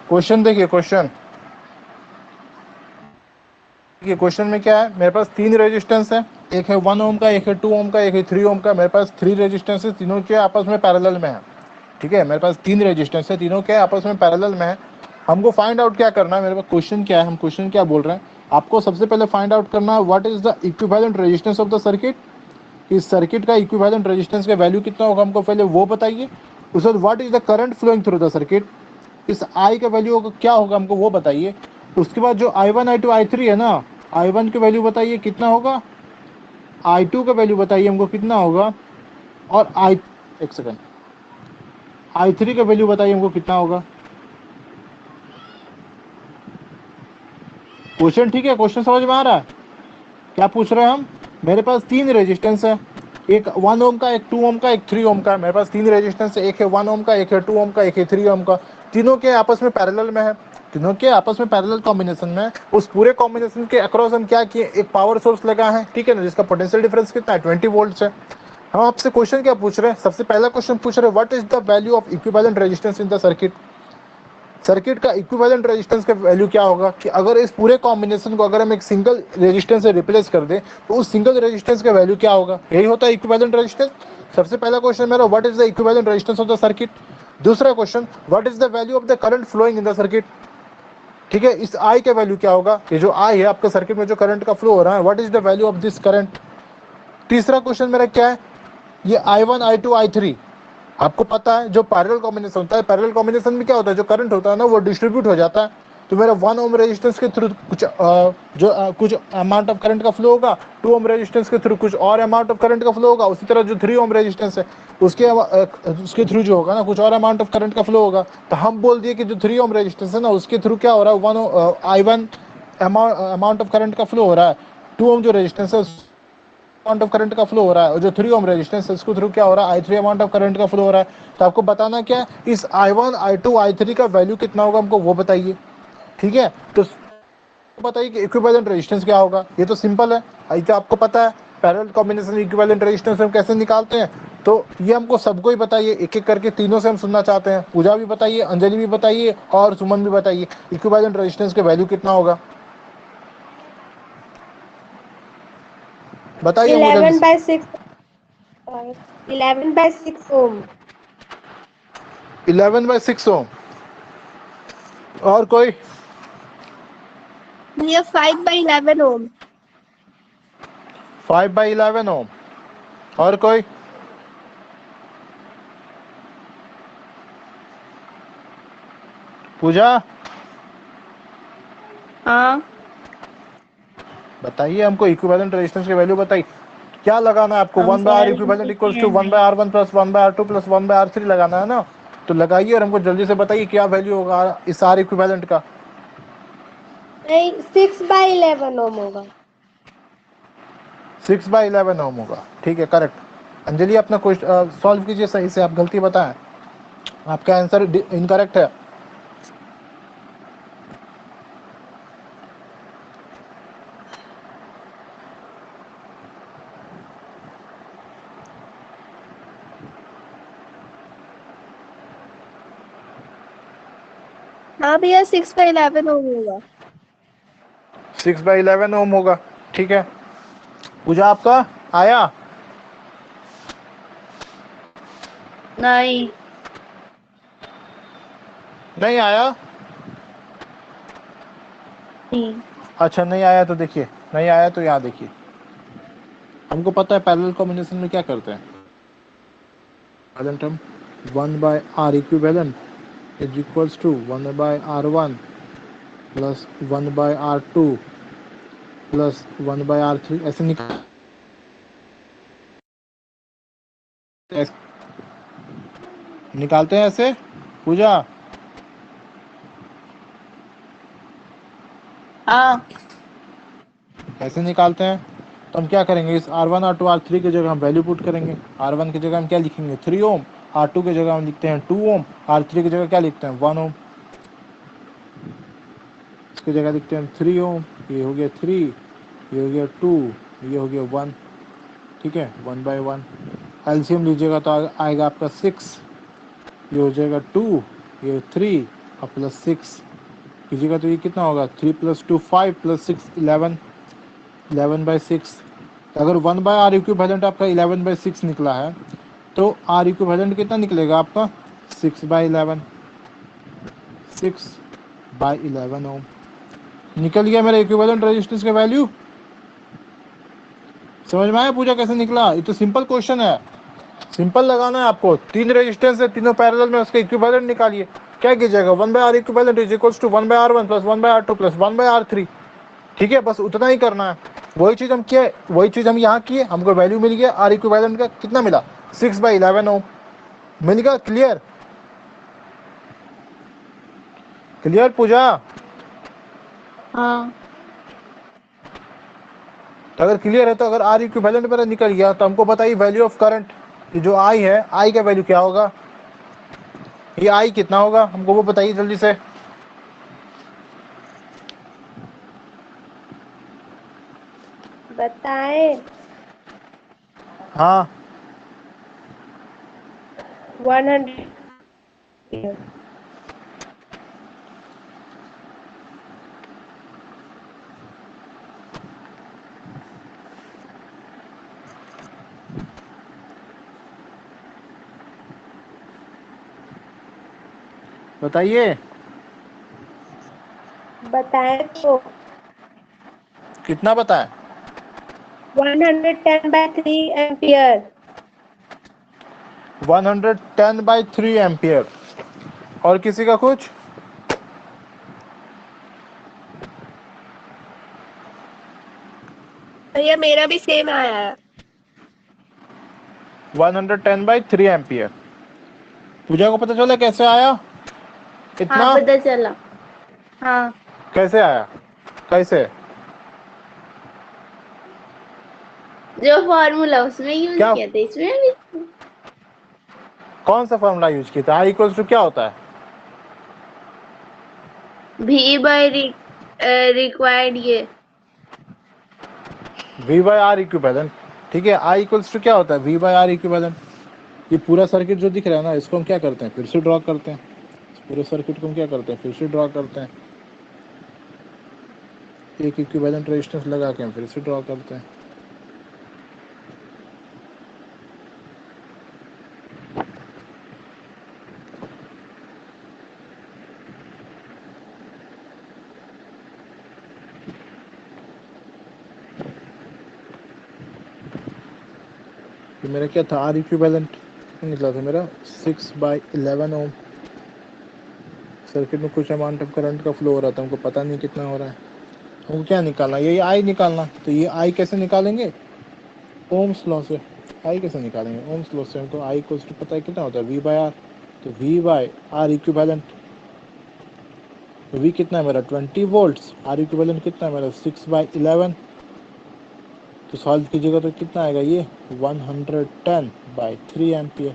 क्वेश्चन देखिए, क्वेश्चन देखिए, क्वेश्चन में क्या है, मेरे पास 3 रेजिस्टेंस है, एक है 1 ओम का, एक है 2 ओम का, एक है 3 ओम का। मेरे पास 3 रेजिस्टेंस है, तीनों के आपस में पैरेलल में है। ठीक है, मेरे पास 3 रेजिस्टेंस है, तीनों के आपस में पैरेलल में है। हमको फाइंड आउट क्या करना है, मेरे पास क्वेश्चन क्या है, हम क्वेश्चन क्या बोल रहे हैं, आपको सबसे पहले फाइंड आउट करना है what is the equivalent resistance of the circuit. इस सर्किट का इक्विवेलेंट रेजिस्टेंस का वैल्यू कितना होगा हमको पहले वो बताइए। उसके बाद what is the current flowing through the circuit, इस आई का वैल्यू क्या होगा हमको वो बताइए। उसके बाद जो I1 I2 I3 है ना, I1 की वैल्यू बताइए कितना होगा, I2 का वैल्यू बताइए हमको कितना होगा, और एक सेकंड I3 का वैल्यू बताइए हमको कितना होगा। क्वेश्चन ठीक है, क्वेश्चन समझ में आ रहा है? क्या पूछ रहे हैं हम, मेरे पास 3 रेजिस्टेंस है, एक 1 ओम का, एक 2 ओम का, एक 3 ओम का। मेरे पास 3 रेजिस्टेंस है, एक है 1 ओम का, एक है 2 ओम का, एक है 3 ओम का। तीनों के आपस में पैरेलल में है, तीनों के आपस में पैरेलल कॉम्बिनेशन में है। उस पूरे कॉम्बिनेशन के अक्रॉस हम क्या किए, एक पावर सोर्स लगा है, ठीक है ना, जिसका पोटेंशियल डिफरेंस कितना है, 20 वोल्ट है। हम आपसे क्वेश्चन क्या पूछ रहे हैं, सबसे पहला क्वेश्चन पूछ रहे हैं what is the value of equivalent resistance in the circuit. Circuit का इक्विवेलेंट रेजिस्टेंस का वैल्यू क्या होगा, कि अगर इस पूरे कॉम्बिनेशन को अगर हम एक सिंगल रेजिस्टेंस से रिप्लेस कर दें तो उस सिंगल रेजिस्टेंस का वैल्यू क्या होगा, यही होता है इक्विवेलेंट रेजिस्टेंस। सबसे पहला क्वेश्चन मेरा what is the equivalent resistance of the circuit. दूसरा question what is the value of the current flowing in the circuit. ठीक है, इस आई का वैल्यू क्या होगा, ये जो आई है आपके सर्किट में जो करंट का फ्लो हो रहा है, what is the value of this current. तीसरा क्वेश्चन मेरा क्या है, ये I1 I2 I3 आपको पता है जो पैरेलल कॉम्बिनेशन होता है, पैरेलल कॉम्बिनेशन में क्या होता है, जो करंट होता है ना वो डिस्ट्रीब्यूट हो जाता है। तो मेरा 1 ओम रेजिस्टेंस के थ्रू कुछ अमाउंट ऑफ करंट का फ्लो होगा, 2 ओम रेजिस्टेंस के थ्रू कुछ और अमाउंट ऑफ करंट का फ्लो होगा, उसी तरह जो 3 ओम रेजिस्टेंस है उसके थ्रू जो होगा ना कुछ और अमाउंट ऑफ करंट का फ्लो होगा। तो हम बोल दिए कि जो 3 ओम रेजिस्टेंस है ना उसके थ्रू क्या हो रहा है, I1 अमाउंट ऑफ करंट का फ्लो हो रहा है, 2 ओम जो रेजिस्टेंस है अमाउंट ऑफ करंट का फ्लो हो रहा है, और जो 3 ओम रेजिस्टेंस है उसके थ्रू क्या हो रहा है, I3 अमाउंट ऑफ करंट का फ्लो हो रहा है। तो आपको बताना क्या है, इस I1 I2 I3 का वैल्यू कितना होगा हमको वो बताइए। ठीक है, तो बताइए कि इक्विवेलेंट रेजिस्टेंस क्या होगा, ये तो सिंपल है, ये तो आपको पता है। पैरेलल कॉम्बिनेशन इक्विवेलेंट रेजिस्टेंस हम कैसे निकालते हैं, तो ये हमको सबको ही बताइए, एक एक करके तीनों से हम सुनना चाहते हैं। पूजा भी बताइए, अंजलि भी बताइए, और सुमन भी बताइए इक्विवेलेंट रेजिस्टेंस के वैल्यू कितना होगा, बताइए हमको जल्दी 11 से। by 6 11 by 6 ohm। 11/6 ओम, और कोई? भैया 5/11 ओम। 5/11 ओम। और कोई? पूजा हाँ बताइए हमको, इक्विवेलेंट रेजिस्टेंस की वैल्यू बताइए। क्या लगाना है आपको? हम 1/R equivalent equals to 1/R1 plus 1/R2 plus 1/R3 लगाना है ना। तो लगाइए और हमको जल्दी से बताइए क्या वैल्यू होगा इस R इक्विवेलेंट का। नहीं, 6/11 ओम होगा। 6/11 ओम होगा, ठीक है, करेक्ट। अंजलि अपना क्वेश्चन सॉल्व कीजिए सही से, आप गलती बताएं, आपका आंसर इनकरेक्ट है। हाँ भैया 6/11 ओम होगा। 6/11 ओम होगा, ठीक है। पूजा आपका आया? नहीं। नहीं आया? नहीं। अच्छा नहीं आया तो देखिए, नहीं आया तो यहाँ देखिए, हमको पता है पैरेलल कॉम्बिनेशन में क्या करते हैं। हम 1/R equivalent is equals to 1/R1 plus 1/R2 plus 1/R3 ऐसे निकालते हैं ऐसे। पूजा हाँ। ऐसे निकालते हैं। तो हम क्या करेंगे, इस R1 R2 R3 की जगह हम वैल्यू पुट करेंगे। R1 की जगह हम क्या लिखेंगे, 3 ओम। R2 की जगह हम लिखते हैं 2 ओम। R3 की जगह क्या लिखते हैं, 1 ओम। इसकी जगह लिखते हैं 3 ओम। ये हो गया 3, ये हो गया 2, ये हो गया 1, ठीक है, 1/1। एलसीएम लीजिएगा तो आएगा आपका 6, ये हो जाएगा 2, ये 3 और प्लस 6 कीजिएगा तो ये कितना होगा, 3 + 2 5 + 6 11, 11/6। अगर 1/R इक्विवेलेंट आपका 11/6 निकला है तो R इक्विवेलेंट कितना निकलेगा आपका, 6/11, 6/11 ओम। निकल गया मेरा इक्विवेलेंट रेजिस्टेंस का वैल्यू। समझ में आया पूजा कैसे निकला? ये तो सिंपल क्वेश्चन है, सिंपल लगाना है आपको। 3 रेजिस्टेंस है, तीनों पैरेलल में, उसका इक्विवेलेंट निकालिए। क्या कीजिएगा, 1/R equivalent is equals to 1/R1 plus 1/R2 plus 1/R3, ठीक है, बस उतना ही करना है। वही चीज़ हम किए, वही चीज़ हम यहाँ किए, हमको वैल्यू मिल गया। R इक्विवेलेंट का कितना मिला, 6/11 ओम मिल गया। क्लियर? क्लियर पूजा? हाँ। तो अगर क्लियर है तो अगर R इक्विवेलेंट मेरा निकल गया तो हमको बताइए वैल्यू ऑफ करंट, ये जो I है, I का वैल्यू क्या होगा, ये I कितना होगा, हमको वो बताइए जल्दी से। बताएं। हाँ 100। बताइए बताएं तो। कितना बताएं। 110/3 एम्पियर। 110/3 एम्पियर। और किसी का कुछ? भैया मेरा भी सेम आया है। 110/3 एम्पियर। पूजा को पता चला कैसे आया हाँ इतना? पता चला। हाँ। कैसे आया, कैसे? जो फॉर्मूला उसमें यूज क्या, किया था इसमें भी। कौन सा फॉर्मूला यूज किया था? I इक्वल्स टू क्या होता है, V/, रिक्वायर्ड ये। V/R इक्विवेलेंट, ठीक है। I इक्वल्स टू क्या होता है, V/R इक्विवेलेंट। ये पूरा सर्किट जो दिख रहा है ना, इसको हम क्या करते हैं, फिर से ड्रॉ करते हैं। इस पूरे सर्किट को हम क्या करते हैं, फिर से ड्रॉ करते हैं। एक इक्विवेलेंट रेजिस्टेंस लगा के हम फिर से ड्रॉ करते हैं। ये मेरा क्या था, आर इक्विवेलेंट निकला था मेरा 6/11 ओम। सर्किट में कुछ अमाउंट ऑफ करंट का फ्लो हो रहा था, हमको पता नहीं कितना हो रहा है, हमको क्या निकालना, ये आई निकालना। तो ये आई कैसे निकालेंगे, ओम्स लॉ से। आई कैसे निकालेंगे, ओम्स लॉ से। हमको आई को पता है कितना होता है, वी बाय आर। तो V by R equivalent, V कितना है मेरा 20 वोल्ट्स, आर इक्विवेलेंट कितना है मेरा 6/11। तो सॉल्व कीजिएगा तो कितना आएगा ये 110/3 एम्पियर।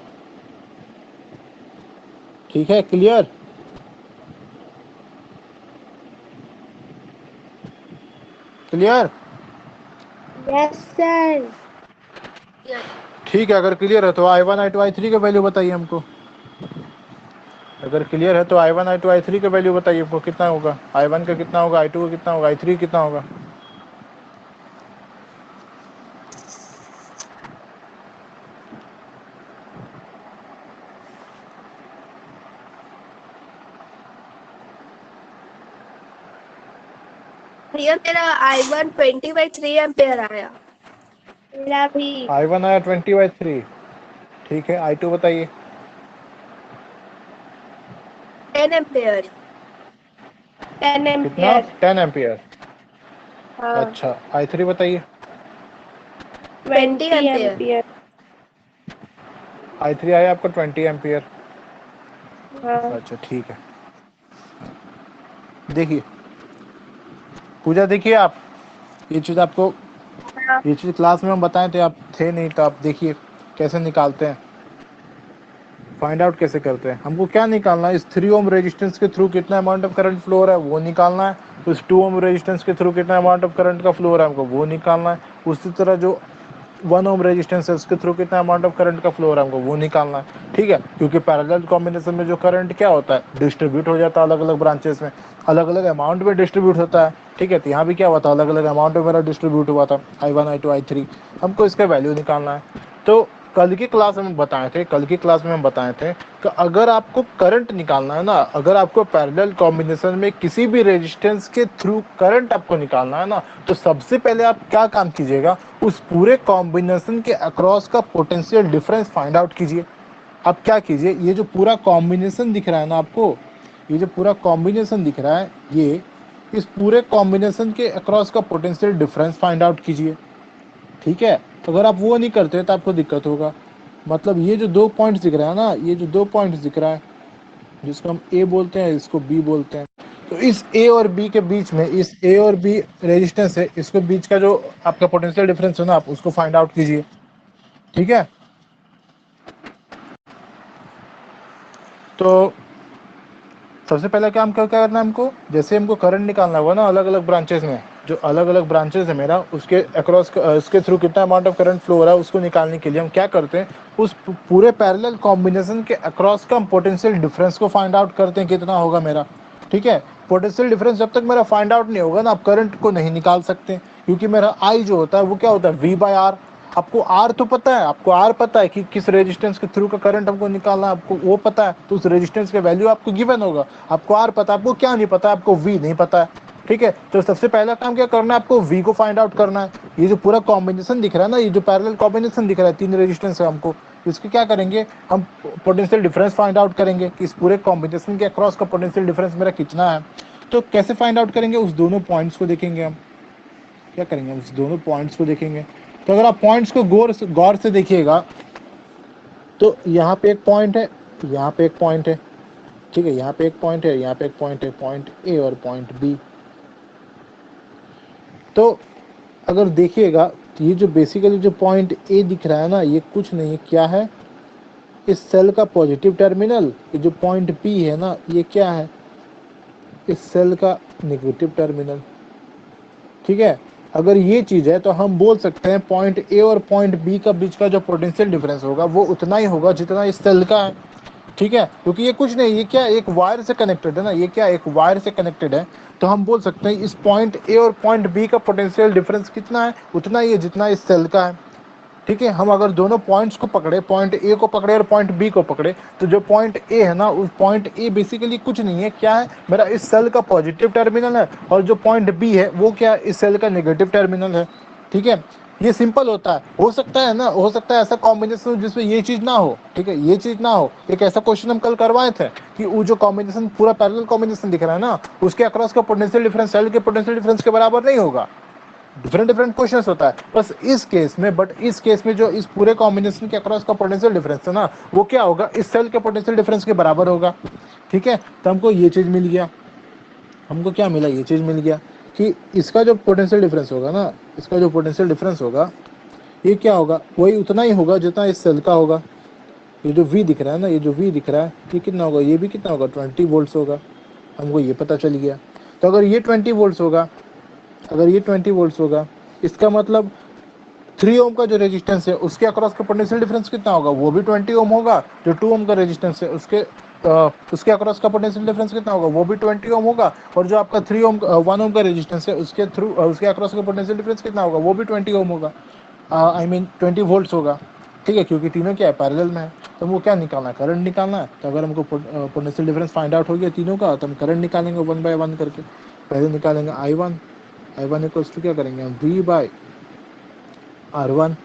ठीक है, क्लियर। Clear, yes sir. ठीक है। अगर क्लियर है तो I1 I2 I3 के वैल्यू बताइए हमको। अगर क्लियर है तो I1 I2 I3 के वैल्यू बताइए हमको, कितना होगा, I1 का कितना होगा, I2 का कितना होगा, I3 कितना होगा। भैया मेरा I1 20/3 एम्पेयर आया। मेरा भी I1 आया 20/3, ठीक है। I2 बताइए। 10 एम्पेयर। 10 कितना, एम्पियर। 10 एम्पियर। हाँ, अच्छा, I3 बताइए। 20 20 एम्पियर। एम्पियर। I3 आया आपका 20 एम्पियर। हाँ, अच्छा, ठीक है। देखिए पूजा, देखिए आप, ये चीज़ आपको, हाँ, ये चीज़ क्लास में हम बताए थे, आप थे नहीं, तो आप देखिए कैसे निकालते हैं, फाइंड आउट कैसे करते हैं। हमको क्या निकालना है, इस 3 ओम रेजिस्टेंस के थ्रू कितना अमाउंट ऑफ करंट फ्लो हो रहा है वो निकालना है, उस 2 ओम रेजिस्टेंस के थ्रू कितना अमाउंट ऑफ करंट का फ्लो हो रहा है हमको वो निकालना है, उसी तरह जो 1 ओम रेजिस्टेंस है उसके थ्रू कितना अमाउंट ऑफ करंट का फ्लो हो रहा है हमको वो निकालना है। ठीक है, क्योंकि पैरेलल कॉम्बिनेशन में जो करंट क्या होता है, डिस्ट्रीब्यूट हो जाता है अलग अलग ब्रांचेस में, अलग अलग अमाउंट में डिस्ट्रीब्यूट होता है। ठीक है, तो यहाँ भी क्या हुआ था, अलग अलग अमाउंट में मेरा डिस्ट्रीब्यूट हुआ था, I1 I2 I3। हमको इसका वैल्यू निकालना है। तो कल की क्लास में हम बताए थे, कल की क्लास में हम बताए थे कि अगर आपको करंट निकालना है ना, अगर आपको पैरेलल कॉम्बिनेशन में किसी भी रेजिस्टेंस के थ्रू करंट आपको निकालना है ना, तो सबसे पहले आप क्या काम कीजिएगा, उस पूरे कॉम्बिनेशन के अक्रॉस का पोटेंशियल डिफरेंस फाइंड आउट कीजिए। आप क्या कीजिए, ये जो पूरा कॉम्बिनेशन दिख रहा है ना आपको, ये जो पूरा कॉम्बिनेशन दिख रहा है, ये इस पूरे कॉम्बिनेशन के अक्रॉस का पोटेंशियल डिफरेंस फाइंड आउट कीजिए। ठीक है, तो अगर आप वो नहीं करते तो आपको दिक्कत होगा। मतलब ये जो 2 पॉइंट्स दिख रहा है ना, ये जो 2 पॉइंट्स दिख रहा है, जिसको हम ए बोलते हैं, इसको बी बोलते हैं, तो इस ए और बी के बीच में, इस ए और बी रेजिस्टेंस है, इसके बीच का जो आपका पोटेंशियल डिफरेंस है ना, आप उसको फाइंड आउट कीजिए। ठीक है, तो सबसे पहले काम क्या करना है हमको, जैसे हमको करंट निकालना हुआ ना अलग अलग ब्रांचेस में, जो अलग अलग ब्रांचेस है मेरा, उसके अक्रॉस उसके थ्रू कितना अमाउंट ऑफ करंट फ्लो हो रहा है उसको निकालने के लिए हम क्या करते हैं, उस पूरे पैरेलल कॉम्बिनेशन के अक्रॉस का हम पोटेंशियल डिफरेंस को फाइंड आउट करते हैं कितना होगा मेरा। ठीक है, पोटेंशियल डिफरेंस जब तक मेरा फाइंड आउट नहीं होगा ना, आप करंट को नहीं निकाल सकते, क्योंकि मेरा आई जो होता है वो क्या होता है, V/R। आपको आर तो पता है, आपको आर पता है कि किस रेजिस्टेंस के थ्रू का करंट हमको निकालना है, आपको वो पता है, तो उस रेजिस्टेंस का वैल्यू आपको गिवन होगा। आपको आर पता है, आपको क्या नहीं पता, आपको वी नहीं पता है। ठीक है, तो सबसे पहला काम क्या करना है, आपको वी को फाइंड आउट करना है। ये जो पूरा कॉम्बिनेशन दिख रहा है ना, ये जो पैरेलल कॉम्बिनेशन दिख रहा है, 3 रेजिस्टेंस है, हमको इसके क्या करेंगे, हम पोटेंशियल डिफरेंस फाइंड आउट करेंगे कि इस पूरे कॉम्बिनेशन के अक्रॉस का पोटेंशियल डिफरेंस मेरा कितना है। तो कैसे फाइंड आउट करेंगे, उस दोनों पॉइंट्स को देखेंगे हम, क्या करेंगे, उस दोनों पॉइंट्स को देखेंगे। तो अगर आप पॉइंट्स को गौर से देखिएगा, तो यहाँ पे एक पॉइंट है, यहाँ पे एक पॉइंट है, ठीक है, यहाँ पे एक पॉइंट है, यहाँ पे एक पॉइंट है, पॉइंट ए और पॉइंट बी। तो अगर देखिएगा, तो ये जो बेसिकली जो पॉइंट ए दिख रहा है ना, ये कुछ नहीं, क्या है, इस सेल का पॉजिटिव टर्मिनल। ये जो पॉइंट पी है ना, ये क्या है, इस सेल का नेगेटिव टर्मिनल। ठीक है, अगर ये चीज़ है तो हम बोल सकते हैं पॉइंट ए और पॉइंट बी का बीच का जो पोटेंशियल डिफरेंस होगा वो उतना ही होगा जितना इस सेल का है। ठीक है, क्योंकि ये कुछ नहीं, ये क्या एक वायर से कनेक्टेड है ना, ये क्या एक वायर से कनेक्टेड है। तो हम बोल सकते हैं इस पॉइंट ए और पॉइंट बी का पोटेंशियल डिफरेंस कितना है, उतना ही है जितना इस सेल का है। ठीक है, हम अगर दोनों पॉइंट्स को पकड़े, पॉइंट ए को पकड़े और पॉइंट बी को पकड़े, तो जो पॉइंट ए है ना, उस पॉइंट ए बेसिकली कुछ नहीं है, क्या है, मेरा इस सेल का पॉजिटिव टर्मिनल है, और जो पॉइंट बी है वो क्या है, इस सेल का नेगेटिव टर्मिनल है। ठीक है, ये सिंपल होता है। हो सकता है ना, हो सकता है ऐसा कॉम्बिनेशन जिसमें ये चीज ना हो, ठीक है, ये चीज ना हो। एक ऐसा क्वेश्चन हम कल करवाए थे कि वो जो कॉम्बिनेशन पूरा पैरेलल कॉम्बिनेशन दिख रहा है ना, उसके अक्रॉस का पोटेंशियल डिफरेंस सेल के पोटेंशियल डिफरेंस के बराबर नहीं होगा। डिफरेंट डिफरेंट क्वेश्चंस होता है बस इस केस में। बट इस केस में जो इस पूरे कॉम्बिनेशन के अक्रॉस का पोटेंशियल डिफरेंस है ना, वो क्या होगा, इस सेल के पोटेंशियल डिफरेंस के बराबर होगा। ठीक है, तो हमको ये चीज मिल गया। हमको क्या मिला, ये चीज मिल गया कि इसका जो पोटेंशियल डिफरेंस होगा ना, इसका जो पोटेंशियल डिफरेंस होगा, ये क्या होगा, वही उतना ही होगा जितना इस सेल का होगा। ये जो V दिख रहा है ना, ये जो V दिख रहा है, ये कितना होगा, ये भी कितना होगा, 20 वोल्ट्स होगा। हमको ये पता चल गया। तो अगर ये 20 वोल्ट्स होगा, अगर ये 20 वोल्ट्स होगा, इसका मतलब 3 ओम का जो रेजिस्टेंस है उसके अक्रॉस का पोटेंशियल डिफरेंस कितना होगा, वो भी 20 ओम होगा। जो 2 ओम का रेजिस्टेंस है उसके अक्रॉस का पोटेंशियल डिफरेंस कितना होगा, वो भी 20 ओम होगा। और जो आपका 1 ओम का रेजिस्टेंस है उसके अक्रॉस का पोटेंशियल डिफरेंस कितना होगा, वो भी 20 ओम होगा। आई मीन 20 वोल्ट्स होगा। ठीक है, क्योंकि तीनों क्या है, पैरेलल में है। तो हमको क्या निकालना है, करंट निकालना है। तो अगर हमको पोटेंशियल डिफरेंस फाइंड आउट हो गया तीनों का, तो हम करंट निकालेंगे 1 बाय 1 करके। पहले निकालेंगे I1 इक्वल्स टू क्या करेंगे हम, V बाय R1।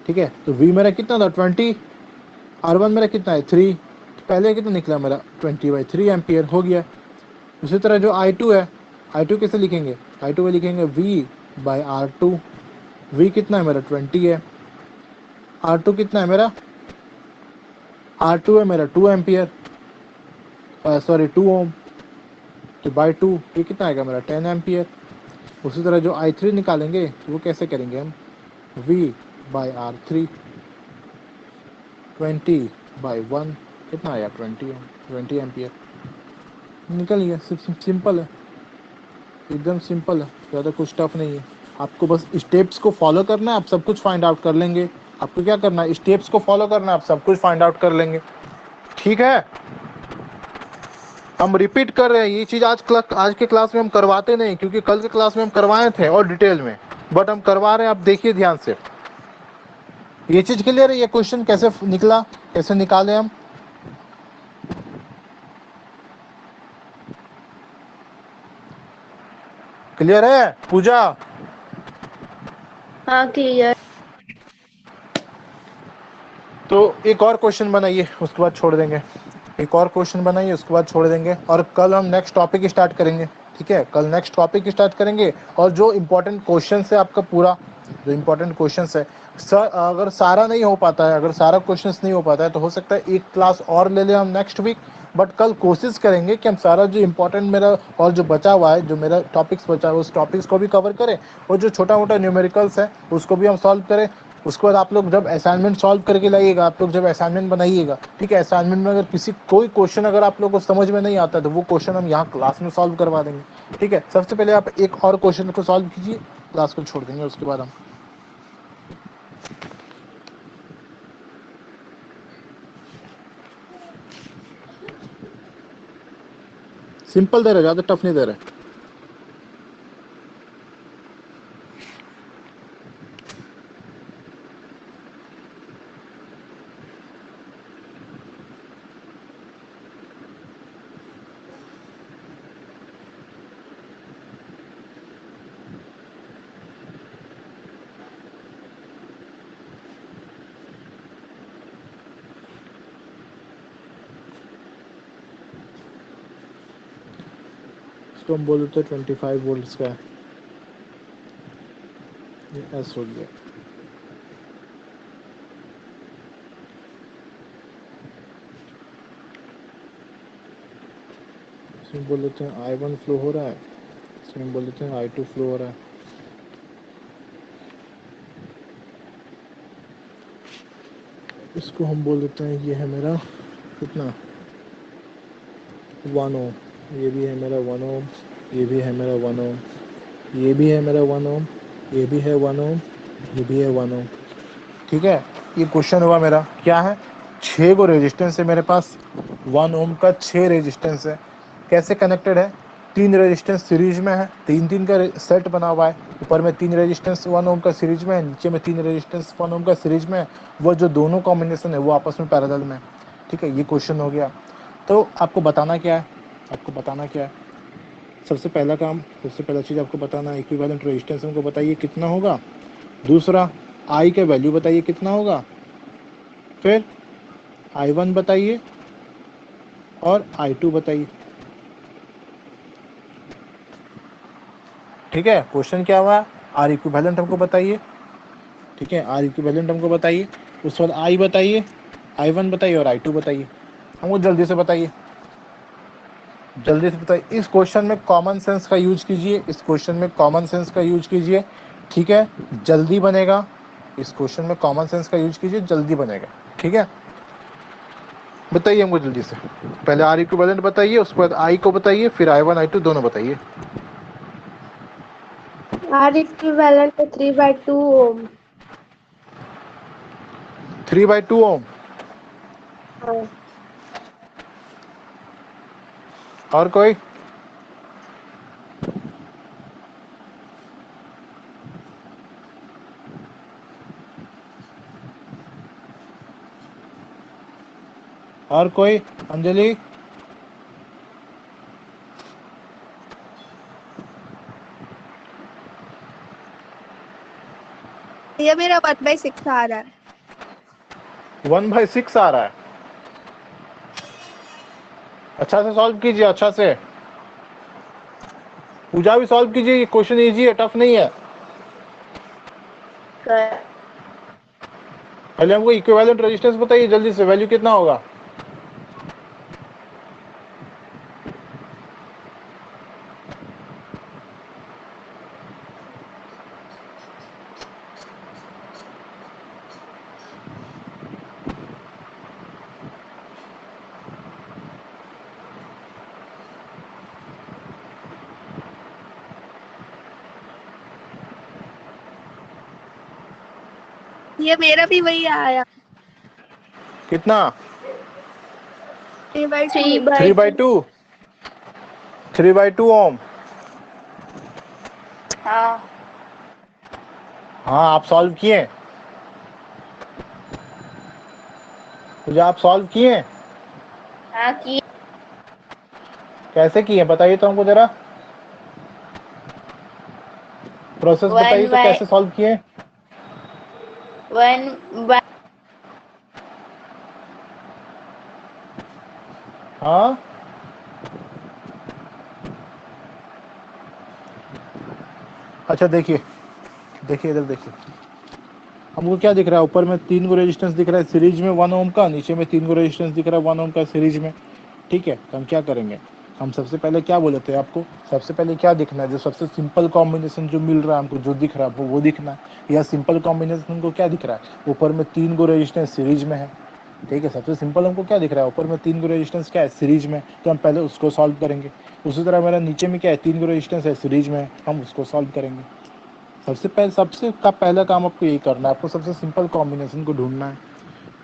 ठीक है, तो V मेरा कितना था 20, R1 मेरा कितना है 3। पहले कितना निकला मेरा 20/3 एम्पियर हो गया। उसी तरह जो I2 है, I2 कैसे लिखेंगे, I2 में लिखेंगे V बाय R2। V कितना है मेरा 20 है, R2 कितना है मेरा, R2 है मेरा 2 एम्पियर, सॉरी 2 ओम। तो बाय 2 ये कितना आएगा मेरा 10 एम्पियर। उसी तरह जो I3 निकालेंगे तो वो कैसे करेंगे हम, V बाय R3 20/1 कितना आया 20 एम्पियर। निकल गया। सिंपल है, एकदम सिंपल है, ज़्यादा कुछ टफ नहीं है। आपको बस स्टेप्स को फॉलो करना है, आप सब कुछ फाइंड आउट कर लेंगे। आपको क्या करना है, स्टेप्स को फॉलो करना है, आप सब कुछ फाइंड आउट कर लेंगे। ठीक है, हम रिपीट कर रहे हैं ये चीज़। आज के क्लास में हम करवाते नहीं, क्योंकि कल के क्लास में हम करवाए थे और डिटेल में, बट हम करवा रहे हैं। आप देखिए ध्यान से, ये चीज़ क्लियर है। ये क्वेश्चन कैसे निकला, कैसे निकाले हम, क्लियर है पूजा? हाँ क्लियर। तो एक और क्वेश्चन बनाइए, उसके बाद छोड़ देंगे। एक और क्वेश्चन बनाइए, उसके बाद छोड़ देंगे। और कल हम नेक्स्ट टॉपिक स्टार्ट करेंगे। ठीक है, कल नेक्स्ट टॉपिक स्टार्ट करेंगे। और जो इम्पोर्टेंट क्वेश्चन है आपका, पूरा जो इम्पोर्टेंट क्वेश्चन है सर, अगर सारा नहीं हो पाता है, अगर सारा क्वेश्चन नहीं हो पाता है, तो हो सकता है एक क्लास और ले लें हम नेक्स्ट वीक। बट कल कोशिश करेंगे कि हम सारा जो इम्पोर्टेंट मेरा और जो बचा हुआ है, जो मेरा टॉपिक्स बचा है, उस टॉपिक्स को भी कवर करें। और जो छोटा मोटा न्यूमेरिकल्स है उसको भी हम सॉल्व करें। उसके बाद आप लोग जब असाइनमेंट सॉल्व करके लाइएगा, आप लोग जब असाइनमेंट बनाइएगा, ठीक है, असाइनमेंट में अगर कोई क्वेश्चन अगर आप लोग को समझ में नहीं आता, तो वो क्वेश्चन हम यहाँ क्लास में सॉल्व करवा देंगे। ठीक है, सबसे पहले आप एक और क्वेश्चन को सॉल्व कीजिए, क्लास को छोड़ देंगे। उसके बाद हम सिंपल दे रहे, ज़्यादा टफ नहीं दे रहे। इसको हम बोल देते 25 वोल्ट्स का है, एस हो गया। इसमें बोल देते हैं I1 फ्लो हो रहा है, इसमें बोल देते हैं I2 फ्लो हो रहा है। इसको हम बोल देते हैं, ये है मेरा कितना 1 ओम, ये भी है मेरा 1 ओम, ये भी है मेरा 1 ओम, ये भी है मेरा 1 ओम, ये भी है 1 ओम, ये भी है 1 ओम। ठीक है, ये क्वेश्चन हुआ मेरा क्या है, 6 गो रेजिस्टेंस है मेरे पास, 1 ओम का 6 रेजिस्टेंस है। कैसे कनेक्टेड है, 3 रेजिस्टेंस सीरीज में है, 3-3 का सेट बना हुआ है। ऊपर में 3 रेजिस्टेंस 1 ओम का सीरीज में है, नीचे में 3 रेजिस्टेंस 1 ओम का सीरीज में है। वो जो दोनों कॉम्बिनेशन है वो आपस में पैरेलल में। ठीक है, ये क्वेश्चन हो गया। तो आपको बताना क्या है, आपको बताना क्या है, सबसे पहला काम, सबसे पहला चीज़ आपको बताना है, इक्विवेलेंट रेजिस्टेंस हमको बताइए कितना होगा। दूसरा I का वैल्यू बताइए कितना होगा, फिर I1 बताइए और I2 बताइए। ठीक है, क्वेश्चन क्या हुआ, आर इक्विवेलेंट हमको बताइए। ठीक है, आर इक्विवेलेंट हमको बताइए, उसके बाद I बताइए, I1 बताइए और I2 बताइए। हमको जल्दी से बताइए, जल्दी से बताइए। इस क्वेश्चन में कॉमन सेंस का यूज कीजिए, इस क्वेश्चन में कॉमन सेंस का यूज कीजिए। ठीक है, जल्दी बनेगा। इस क्वेश्चन में कॉमन सेंस का यूज कीजिए, जल्दी बनेगा। ठीक है, बताइए हमको जल्दी से। पहले आर इक्विवेलेंट बताइए, उसके बाद I को बताइए, फिर I1 I2 दोनों बताइए। R equivalent to 3/2 ohm. 3/2 ओम। हाँ, और कोई? और कोई? अंजलि? ये मेरा 1/6 आ रहा है। 1/6 आ रहा है। अच्छा से सॉल्व कीजिए, अच्छा से। पूजा भी सॉल्व कीजिए, ये क्वेश्चन इजी है, टफ नहीं है। पहले हमको इक्विवेलेंट रेजिस्टेंस बताइए जल्दी से, वैल्यू कितना होगा। ये मेरा भी वही आया, कितना? 3/2। 3/2। 3/2 ओम। हाँ हाँ, आप सॉल्व किए? पूजा आप सॉल्व किए? हाँ की कैसे किए बताइए तो हमको जरा, प्रोसेस बताइए तो कैसे सॉल्व किए। 1/, हाँ, अच्छा देखिए, देखिए इधर देखिए, हमको क्या दिख रहा है, ऊपर में 3 को रेजिस्टेंस दिख रहा है सीरीज में 1 ओम का, नीचे में 3 को रेजिस्टेंस दिख रहा है 1 ओम का सीरीज में। ठीक है, तो हम क्या करेंगे, हम सबसे पहले क्या बोले थे आपको, सबसे पहले क्या दिखना है, जो सबसे सिंपल कॉम्बिनेशन जो मिल रहा है हमको, जो दिख रहा है वो दिखना है। या सिंपल कॉम्बिनेशन हमको क्या दिख रहा है, ऊपर में 3 को रेजिस्टेंस सीरीज में है। ठीक है, सबसे सिंपल हमको क्या दिख रहा है, ऊपर में 3 को रेजिस्टेंस क्या है, सीरीज में, तो हम पहले उसको सॉल्व करेंगे। उसी तरह मेरा नीचे में क्या है, 3 को रेजिस्टेंस है सीरीज में, हम उसको सॉल्व करेंगे। सबसे का पहला काम आपको यही करना है, आपको सबसे सिंपल कॉम्बिनेशन को ढूंढना है।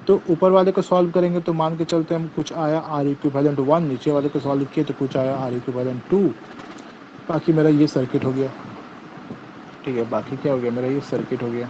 तो ऊपर वाले को सॉल्व करेंगे तो मान के चलते हम कुछ आया आर इक्विवेलेंट 1, नीचे वाले को सॉल्व किए तो कुछ आया आर इक्विवेलेंट 2। बाकी मेरा ये सर्किट हो गया। ठीक है, बाकी क्या हो गया, मेरा ये सर्किट हो गया।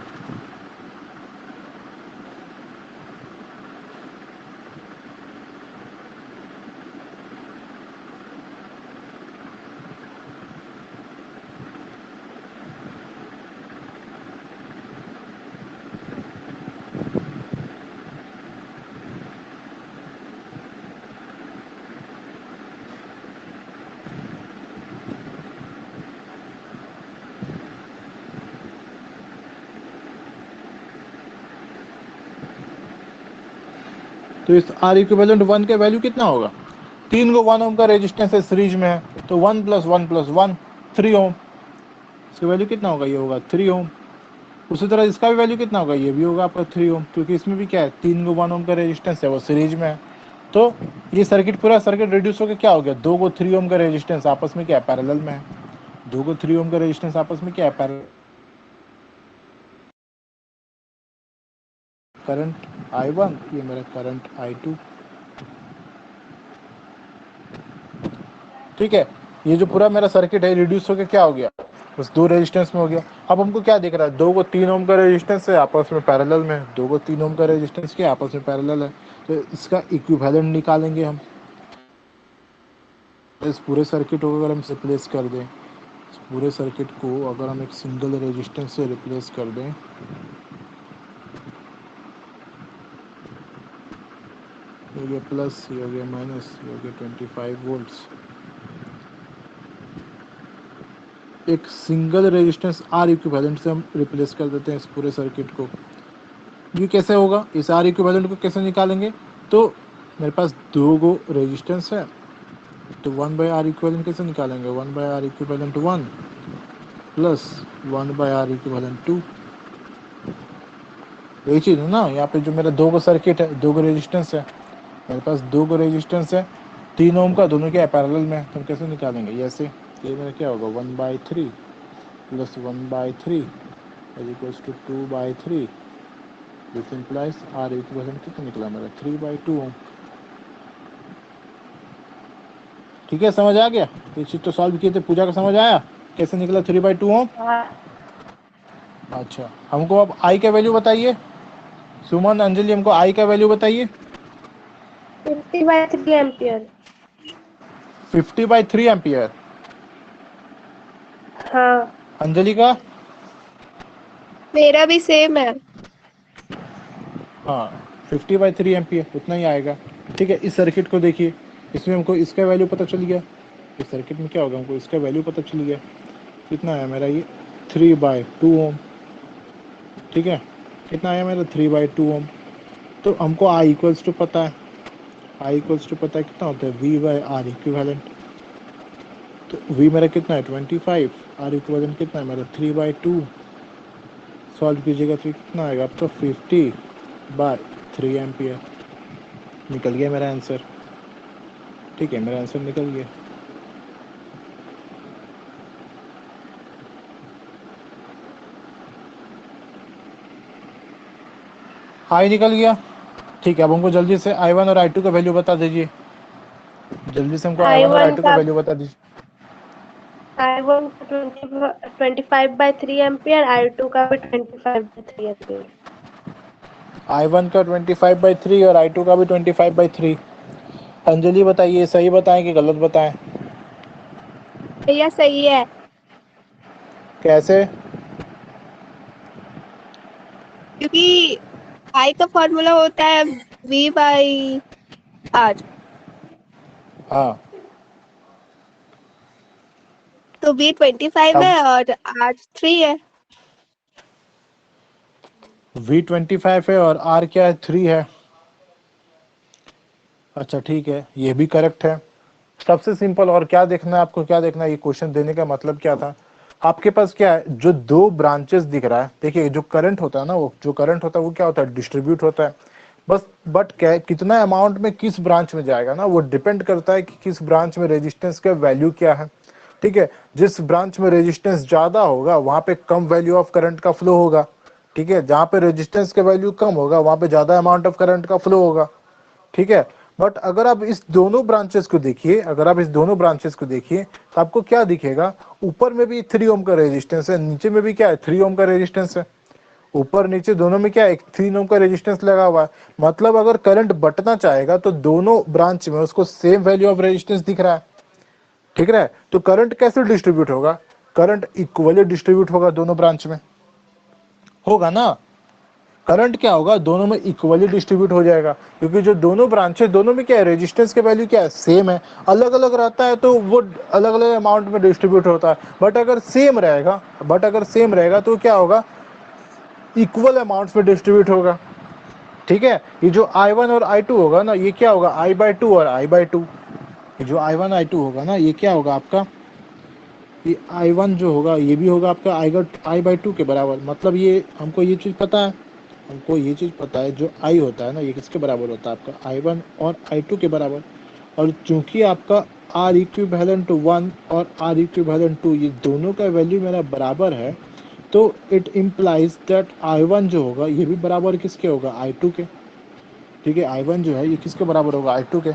तो इस आर इक्विवेलेंट 1 का वैल्यू कितना होगा, 3 को 1 ओम का रेजिस्टेंस है सीरीज में है, तो 1 + 1 + 1 3 ओम। इसका वैल्यू कितना होगा, ये होगा 3 ओम। उसी तरह इसका भी वैल्यू कितना होगा, ये भी होगा आपका 3 ओम, क्योंकि इसमें भी क्या है, 3 को 1 ओम का रेजिस्टेंस है, वो सीरीज में है। तो ये सर्किट, पूरा सर्किट रिड्यूस होकर क्या हो गया, 2 को 3 ओम का रेजिस्टेंस आपस में क्या है, पैरेलल में है। 2 को 3 ओम का रेजिस्टेंस आपस में क्या है, पैरेलल। करंट I1, ये मेरा करंट I2। ठीक है, ये जो पूरा मेरा सर्किट है रिड्यूस होकर क्या हो गया, बस 2 रेजिस्टेंस में हो गया। अब हमको क्या दिख रहा है, 2 को 3 ओम का रेजिस्टेंस है, आपस में पैरेलल में। 2 को 3 ओम का रेजिस्टेंस क्या आपस में पैरेलल है, तो इसका इक्विवेलेंट निकालेंगे हम। इस पूरे सर्किट को अगर हम रिप्लेस कर दें, पूरे सर्किट को अगर हम एक सिंगल रेजिस्टेंस से रिप्लेस कर दें, ये हो गया प्लस, ये हो गया माइनस, ये हो गया 25 वोल्ट्स, एक सिंगल रेजिस्टेंस आर इक्विवेलेंट से हम रिप्लेस कर देते हैं इस पूरे सर्किट को। ये कैसे होगा, इस आर इक्विवेलेंट को कैसे निकालेंगे? तो मेरे पास दो गो रेजिस्टेंस है, तो 1 बाय आर इक्विवेलेंट कैसे निकालेंगे? 1 by R equivalent 1 plus 1 by R equivalent 2, यही चीज़ है ना। यहाँ पे जो मेरा दो गो सर्किट है, दो गो रेजिस्टेंस है, मेरे पास दो गो रेजिस्टेंस है, 3 ओम का, दोनों क्या है पैरेलल में, तो हम कैसे निकालेंगे? ये ऐसे, ये मेरा क्या होगा 1/3 plus 1/3 is equals to 2/3, this implies R equivalent कितना निकला मेरा 3/2 ओम। ठीक है, समझ आ गया? ये चीज़ तो सॉल्व किए थे, पूजा का समझ आया कैसे निकला 3/2 ओम? हाँ, अच्छा, हमको अब आई का वैल्यू बताइए, सुमन अंजलि हमको आई का वैल्यू बताइए। 50/3 एम्पियर। 50/3 एम्पियर। हाँ, अंजलि का? मेरा भी सेम है। हाँ, 50/3 एम्पियर उतना ही आएगा। ठीक है, इस सर्किट को देखिए, इसमें हमको इसका वैल्यू पता चल गया, इस सर्किट में क्या होगा हमको इसका वैल्यू पता चल गया, कितना है मेरा ये 3/2 ओम। ठीक है, कितना आया मेरा 3/2 ओम। तो हमको आई इक्वल्स टू पता है, आई इक्वल्स टू पता है कितना होता है वी बाय आर इक्विवेलेंट। तो वी मेरा कितना है 25, आर इक्विवेलेंट कितना है मेरा 3/2। सॉल्व कीजिएगा तो कितना आएगा आपका 50/3 एम्पियर। निकल गया मेरा आंसर। ठीक है, मेरा आंसर निकल गया। आई निकल गया। ठीक है, अब हमको जल्दी से I1 और I2 का वैल्यू बता दीजिए, जल्दी से हमको I1 और I1 I2 का का वैल्यू बता दीजिए। I1 का 25/3 एम्पियर, I2 का भी 25/3 एम्पियर। I1 का 25/3 और I2 का भी 25/3। अंजलि बताइए, सही बताएं कि गलत बताएं? भैया सही है, कैसे? क्योंकि आई का फॉर्मूला होता है V/R, हाँ, तो V 25 अब है और R 3 है। V 25 है और R क्या है 3 है। अच्छा ठीक है, ये भी करेक्ट है। सबसे सिंपल, और क्या देखना है आपको, क्या देखना है, ये क्वेश्चन देने का मतलब क्या था? आपके पास क्या है, जो दो ब्रांचेस दिख रहा है, देखिए जो करंट होता है ना, वो जो करंट होता है वो क्या होता है डिस्ट्रीब्यूट होता है बस। बट क्या कितना अमाउंट में किस ब्रांच में जाएगा ना, वो डिपेंड करता है कि किस ब्रांच में रेजिस्टेंस का वैल्यू क्या है। ठीक है, जिस ब्रांच में रेजिस्टेंस ज्यादा होगा वहां पे कम वैल्यू ऑफ करंट का फ्लो होगा। ठीक है, जहां पे रेजिस्टेंस का वैल्यू कम होगा वहां पे ज्यादा अमाउंट ऑफ करंट का फ्लो होगा। ठीक है, बट अगर आप इस दोनों ब्रांचेस को देखिए, अगर आप इस दोनों ब्रांचेस को देखिए तो आपको क्या दिखेगा, ऊपर में भी 3 ओम का रेजिस्टेंस है, नीचे में भी क्या है 3 ओम का रेजिस्टेंस है। ऊपर नीचे दोनों में क्या है 3 ओम का रेजिस्टेंस लगा हुआ है। मतलब अगर करंट बटना चाहेगा तो दोनों ब्रांच में उसको सेम वैल्यू ऑफ रेजिस्टेंस दिख रहा है। ठीक है, तो करंट कैसे डिस्ट्रीब्यूट होगा? करंट इक्वली डिस्ट्रीब्यूट होगा दोनों ब्रांच में, होगा ना। करंट क्या होगा, दोनों में इक्वली डिस्ट्रीब्यूट हो जाएगा, क्योंकि जो दोनों ब्रांच है दोनों में क्या है रेजिस्टेंस के वैल्यू क्या है सेम है। अलग अलग रहता है तो वो अलग अलग अमाउंट में डिस्ट्रीब्यूट होता है, बट अगर सेम रहेगा तो क्या होगा, इक्वल अमाउंट्स में डिस्ट्रीब्यूट होगा। ठीक है, ये जो I1 और I2 होगा ना, ये क्या होगा I/2 और I/2। ये जो I1 I2 होगा ना, ये क्या होगा आपका, ये I1 जो होगा ये भी होगा आपका I/2 के बराबर। मतलब ये हमको ये चीज़ पता है, हमको ये चीज़ पता है जो I होता है ना, ये किसके बराबर होता है आपका I1 और I2 के बराबर। और चूंकि आपका R इक्विवेलेंट 1 और R इक्विवेलेंट 2 ये दोनों का वैल्यू मेरा बराबर है, तो इट इम्प्लाइज दैट I1 जो होगा ये भी बराबर किसके होगा I2 के। ठीक है, I1 जो है ये किसके बराबर होगा I2 के,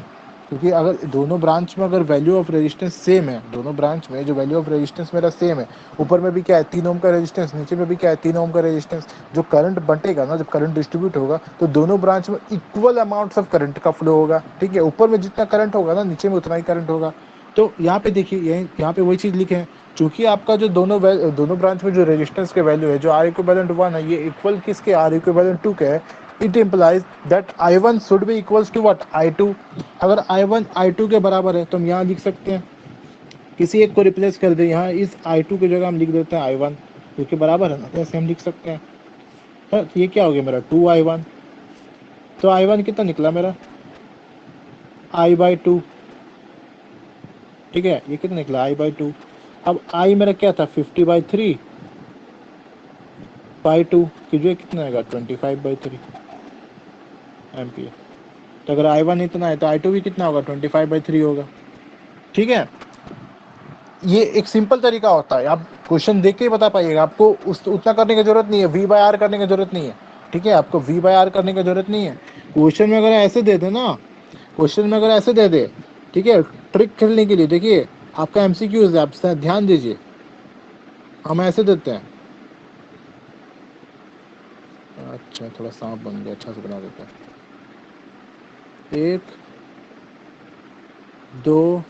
क्योंकि अगर दोनों ब्रांच में अगर वैल्यू ऑफ रेजिस्टेंस सेम है, दोनों ब्रांच में जो वैल्यू ऑफ रेजिस्टेंस मेरा सेम है, ऊपर में भी क्या है 3 ओम का रेजिस्टेंस, नीचे में भी क्या है 3 ओम का रेजिस्टेंस, जो करंट बंटेगा ना, जब करंट डिस्ट्रीब्यूट होगा तो दोनों ब्रांच में इक्वल अमाउंट्स ऑफ करंट का फ्लो होगा। ठीक है, ऊपर में जितना करंट होगा ना नीचे में उतना ही करंट होगा। तो यहाँ पे देखिए, यहाँ पे वही चीज़ लिखे हैं, चूंकि आपका जो दोनों ब्रांच में जो रेजिस्टेंस के वैल्यू है, जो R इक्विवेलेंट 1 है, ये इक्वल किसके R इक्विवेलेंट 2 के है, it implies that I1 should be equals to what, I2। अगर I1 I2 के बराबर है तो हम यहाँ लिख सकते हैं, किसी एक को रिप्लेस कर दे यहाँ, इस I2 की जगह हम लिख देते हैं I1, क्योंकि बराबर है ना, तो ऐसे हम लिख सकते हैं। तो ये क्या हो गया मेरा 2I1, तो I1 कितना निकला मेरा I/2, ठीक है, ये कितना निकला I/2। अब I मेरा क्या था 50/3 2 की जो कितना आएगा 25/3 एम्पियर। तो अगर I1 इतना है तो I2 भी कितना होगा 25/3 होगा, ठीक है। ये एक सिंपल तरीका होता है, आप क्वेश्चन देख के ही बता पाइएगा, आपको उतना करने की जरूरत नहीं है, V/R करने की जरूरत नहीं है, ठीक है, आपको V/R करने की जरूरत नहीं है। क्वेश्चन में अगर ऐसे दे दे ना, क्वेश्चन में अगर ऐसे दे दे, ठीक है, ट्रिक खेलने के लिए, देखिए आपका MCQ है, आप ध्यान दीजिए, हम ऐसे देते हैं, अच्छा थोड़ा सांप बन गया, अच्छा से बना देते हैं, 1 2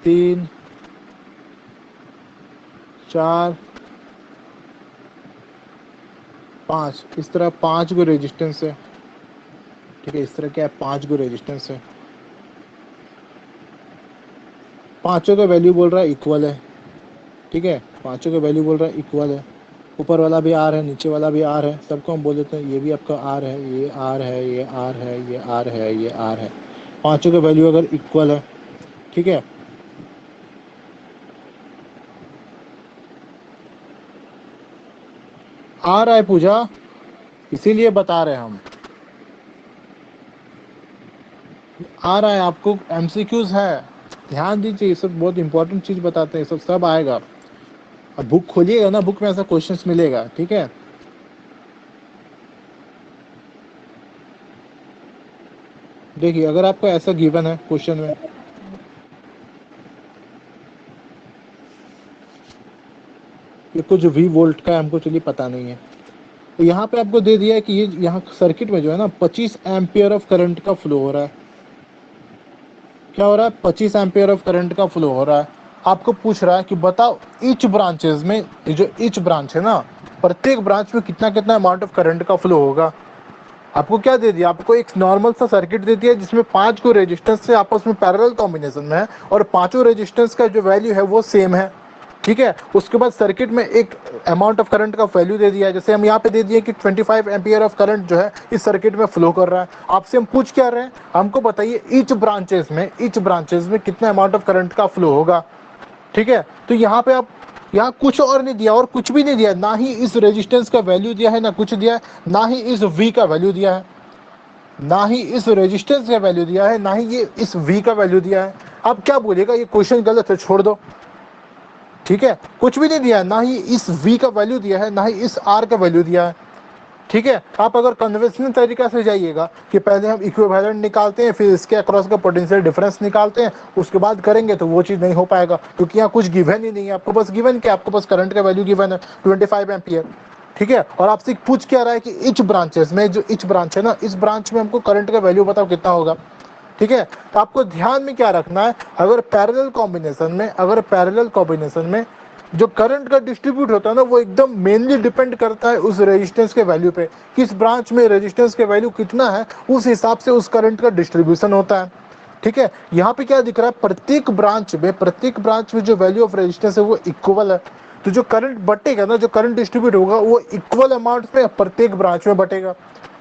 3 4 5, इस तरह 5 गो रेजिस्टेंस है, ठीक है, इस तरह क्या है 5 गो रेजिस्टेंस है, पांचों का वैल्यू बोल रहा है इक्वल है, ठीक है, पांचों का वैल्यू बोल रहा है इक्वल है, ऊपर वाला भी R है, नीचे वाला भी R है, सबको हम बोल देते हैं ये भी आपका R है, ये R है, ये R है, ये R है, ये R है, पांचों का वैल्यू अगर इक्वल है, ठीक है, आ रहा है पूजा, इसीलिए बता रहे हैं हम, आ रहा है, आपको MCQs है, ध्यान दीजिए, ये सब बहुत इंपॉर्टेंट चीज बताते हैं, सब आएगा। अब बुक खोलिएगा ना, बुक में ऐसा क्वेश्चंस मिलेगा, ठीक है। देखिए अगर आपको ऐसा गिवन है क्वेश्चन में, ये कुछ V वोल्ट का हमको चलिए पता नहीं है, तो यहाँ पे आपको दे दिया है कि ये यहाँ सर्किट में जो है ना 25 एम्पियर ऑफ करंट का फ्लो हो रहा है, क्या हो रहा है 25 एम्पियर ऑफ करंट का फ्लो हो रहा है। आपको पूछ रहा है कि बताओ ईच ब्रांचेस में, ये जो ईच ब्रांच है ना, प्रत्येक ब्रांच में कितना कितना अमाउंट ऑफ करंट का फ्लो होगा। आपको क्या दे दिया, आपको एक नॉर्मल सा सर्किट दे दिया जिसमें 5 को रेजिस्टेंस से आपस में पैरेलल कॉम्बिनेशन में है, और पांचों रेजिस्टेंस का जो वैल्यू है वो सेम है, ठीक है। उसके बाद सर्किट में एक अमाउंट ऑफ करंट का वैल्यू दे दिया है, जैसे हम यहाँ पे दे दिए कि 25 एम्पियर ऑफ करंट जो है इस सर्किट में फ्लो कर रहा है। आपसे हम पूछ क्या रहे हैं, हमको बताइए ईच ब्रांचेस में कितना अमाउंट ऑफ करंट का फ्लो होगा, ठीक है। तो यहाँ पे आप, यहाँ कुछ और नहीं दिया, और कुछ भी नहीं दिया, ना ही इस रेजिस्टेंस का वैल्यू दिया है, ना कुछ दिया है, ना ही इस V का वैल्यू दिया है, ना ही इस रेजिस्टेंस का वैल्यू दिया है, ना ही ये इस V का वैल्यू दिया है। आप क्या बोलेगा, ये क्वेश्चन गलत है, छोड़ दो, ठीक है, कुछ भी नहीं दिया है, ना ही इस V का वैल्यू दिया है, ना ही इस R का वैल्यू दिया है, ठीक है। आप अगर कन्वेंशनल तरीका से जाइएगा कि पहले हम इक्विवेलेंट निकालते हैं, फिर इसके अक्रॉस का पोटेंशियल डिफरेंस निकालते हैं, उसके बाद करेंगे, तो वो चीज़ नहीं हो पाएगा, क्योंकि यहाँ कुछ गिवन ही नहीं है। आपको बस गिवन क्या, आपको बस करंट का वैल्यू गिवन है 25 एम्पियर, ठीक है। और आपसे पूछ क्या रहा है कि इच ब्रांचेस में, जो इच ब्रांच है ना, इस ब्रांच में हमको करंट का वैल्यू बताओ कितना होगा, ठीक है। तो आपको ध्यान में क्या रखना है, अगर पैरेलल कॉम्बिनेशन में जो करंट का डिस्ट्रीब्यूट होता है ना, वो एकदम मेनली डिपेंड करता है उस रेजिस्टेंस के वैल्यू पे, किस ब्रांच में रेजिस्टेंस के वैल्यू कितना है, उस हिसाब से उस करंट का डिस्ट्रीब्यूशन होता है, ठीक है। यहाँ पे क्या दिख रहा है, प्रत्येक ब्रांच में जो वैल्यू ऑफ रेजिस्टेंस है वो इक्वल है, तो जो करंट बटेगा ना, जो करंट डिस्ट्रीब्यूट होगा वो इक्वल अमाउंट पे प्रत्येक ब्रांच में बटेगा,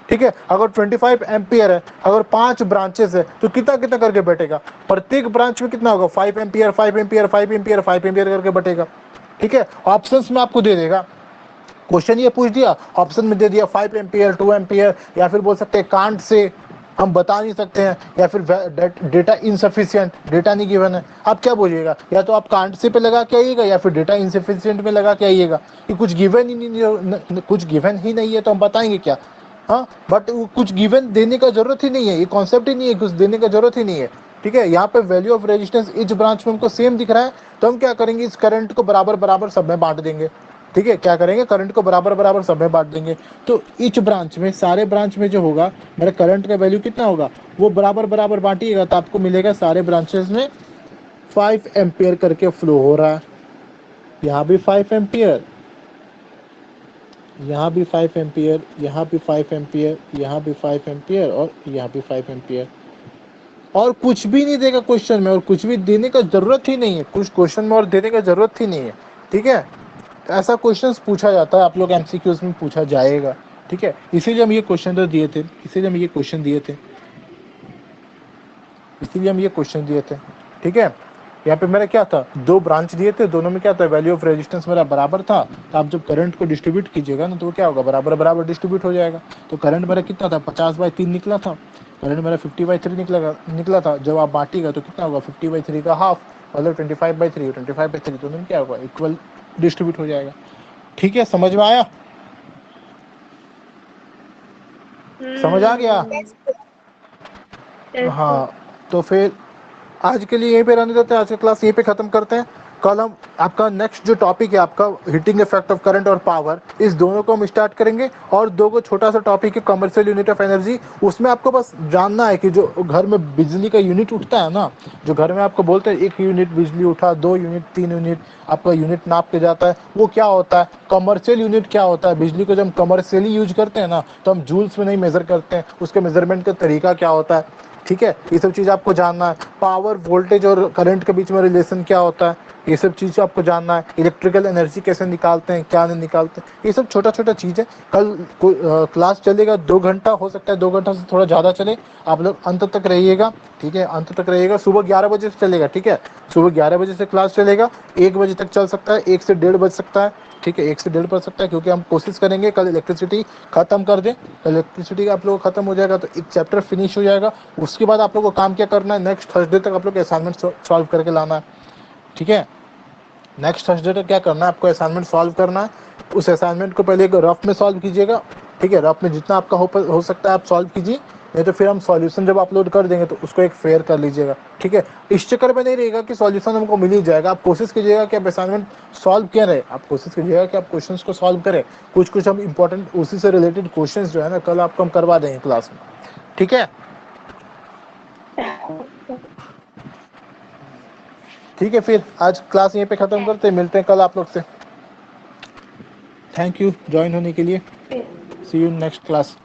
ठीक है। अगर 25 एम्पियर है, अगर 5 ब्रांचेस है, तो कितना कितना करके बटेगा, प्रत्येक ब्रांच में कितना होगा 5 एम्पियर 5 एम्पियर 5 एम्पियर 5 एम्पियर करके बटेगा, ठीक है। ऑप्शंस में आपको दे देगा, क्वेश्चन ये पूछ दिया, ऑप्शन में दे दिया 5 एम्पियर 2 एम्पियर, या फिर बोल सकते हैं कांट से हम बता नहीं सकते हैं, या फिर डेटा इनसफिशिएंट, डेटा नहीं गिवन है। आप क्या बोलिएगा, या तो आप कांट से पे लगा के आइएगा, या फिर डेटा इनसफिशिएंट में लगा के आइएगा, कि कुछ गिवन ही नहीं है, तो हम बताएंगे क्या, हाँ। बट कुछ गिवन देने का जरूरत ही नहीं है, ये कॉन्सेप्ट ही नहीं है, कुछ देने का जरूरत ही नहीं है, ठीक है। यहाँ पे value of resistance etch branch में हमको सेम दिख रहा है, तो हम क्या करेंगे, इस करंट को बराबर बराबर सब में बांट देंगे, ठीक है। क्या करेंगे, करंट को बराबर बराबर सब में बांट देंगे, तो इच ब्रांच में, सारे ब्रांच में जो होगा मेरा करंट का वैल्यू कितना होगा, वो बराबर बराबर बांटिएगा, तो आपको मिलेगा सारे ब्रांचेस में 5 एम्पियर करके फ्लो हो रहा है, यहाँ भी 5 एम्पियर, यहाँ भी 5 एम्पियर, यहाँ भी 5 एम्पियर, यहाँ भी 5 एम्पियर और यहाँ भी 5 एम्पियर। और कुछ भी नहीं देगा क्वेश्चन में, और कुछ भी देने का जरूरत ही नहीं है, कुछ क्वेश्चन में और देने का जरूरत ही नहीं है। ठीक है, ऐसा क्वेश्चंस पूछा जाता है, आप लोग एमसीक्यूज में पूछा जाएगा। ठीक है, इसीलिए हम ये क्वेश्चन तो दिए थे, इसीलिए हम ये क्वेश्चन दिए थे, इसीलिए हम ये क्वेश्चन दिए थे। ठीक है, यहाँ पे मेरा क्या था, 2 ब्रांच दिए थे, दोनों में क्या था, वैल्यू ऑफ रेजिस्टेंस मेरा बराबर था। तो आप जब करंट को डिस्ट्रीब्यूट कीजिएगा ना, तो वो क्या होगा, बराबर बराबर डिस्ट्रीब्यूट हो जाएगा। तो करंट मेरा कितना था, 50/3 निकला था, करंट मेरा 50/3 निकला था। जब आप बांटिएगा तो कितना होगा, 50/3 का हाफ, मतलब 25/3, 25/3 दोनों में क्या होगा, इक्वल डिस्ट्रीब्यूट हो जाएगा। ठीक है, समझ में आया, समझ आ गया। Yes, हाँ, तो फिर आज के लिए यहीं पे रहने देते हैं, आज की क्लास यहीं पे खत्म करते हैं। कल हम आपका नेक्स्ट जो टॉपिक है आपका हीटिंग इफेक्ट ऑफ करंट और पावर, इस दोनों को हम स्टार्ट करेंगे। और दो को छोटा सा टॉपिक है कमर्शियल यूनिट ऑफ एनर्जी, उसमें आपको बस जानना है कि जो घर में बिजली का यूनिट उठता है ना, जो घर में आपको बोलते हैं 1 यूनिट बिजली उठा, 2 यूनिट, 3 यूनिट, आपका यूनिट नाप के जाता है, वो क्या होता है। कमर्शियल यूनिट क्या होता है, बिजली को जब हम कमर्शियली यूज करते हैं ना, तो हम जूल्स में नहीं मेजर करते हैं, उसके मेजरमेंट का तरीका क्या होता है। ठीक है, ये सब चीज़ आपको जानना है। पावर, वोल्टेज और करंट के बीच में रिलेशन क्या होता है, ये सब चीज़ आपको जानना है। इलेक्ट्रिकल एनर्जी कैसे निकालते हैं, क्या नहीं निकालते, ये सब छोटा छोटा चीज़ है। कल क्लास चलेगा 2 घंटा, हो सकता है 2 घंटा से थोड़ा ज़्यादा चले, आप लोग अंत तक रहिएगा। ठीक है, अंत तक रहिएगा। सुबह 11 बजे से चलेगा। ठीक है, सुबह 11 बजे से क्लास चलेगा, 1 बजे तक चल सकता है, 1 से 1:30 बज सकता है। ठीक है, 1 से 1:30 बज सकता है, क्योंकि हम कोशिश करेंगे कल इलेक्ट्रिसिटी खत्म कर दें। इलेक्ट्रिसिटी आप लोग खत्म हो जाएगा तो एक चैप्टर फिनिश हो जाएगा। उसके बाद आप लोग को काम क्या करना है, नेक्स्ट थर्सडे तक आप लोग असाइनमेंट सॉल्व करके लाना है। ठीक है, नेक्स्ट थर्सडे तक क्या करना है, आपको असाइनमेंट सॉल्व करना है। उस असाइनमेंट को पहले एक रफ में सॉल्व कीजिएगा। ठीक है, रफ में जितना आपका हो सकता है आप सॉल्व कीजिए, नहीं तो फिर हम सॉल्यूशन जब अपलोड कर देंगे तो उसको एक फेयर कर लीजिएगा। ठीक है, इस चक्कर में नहीं रहेगा कि सॉल्यूशन हमको मिल ही जाएगा। आप कोशिश कीजिएगा कि आप असाइनमेंट सॉल्व क्या रहे, आप कोशिश कीजिएगा कि आप क्वेश्चंस को सॉल्व करें। कुछ कुछ हम इंपॉर्टेंट उसी से रिलेटेड क्वेश्चंस जो है ना, कल आपको हम करवा देंगे क्लास में। ठीक है, ठीक है, फिर आज क्लास यहीं पे खत्म करते हैं, मिलते हैं कल आप लोग से। थैंक यू ज्वाइन होने के लिए। सी यू नेक्स्ट क्लास।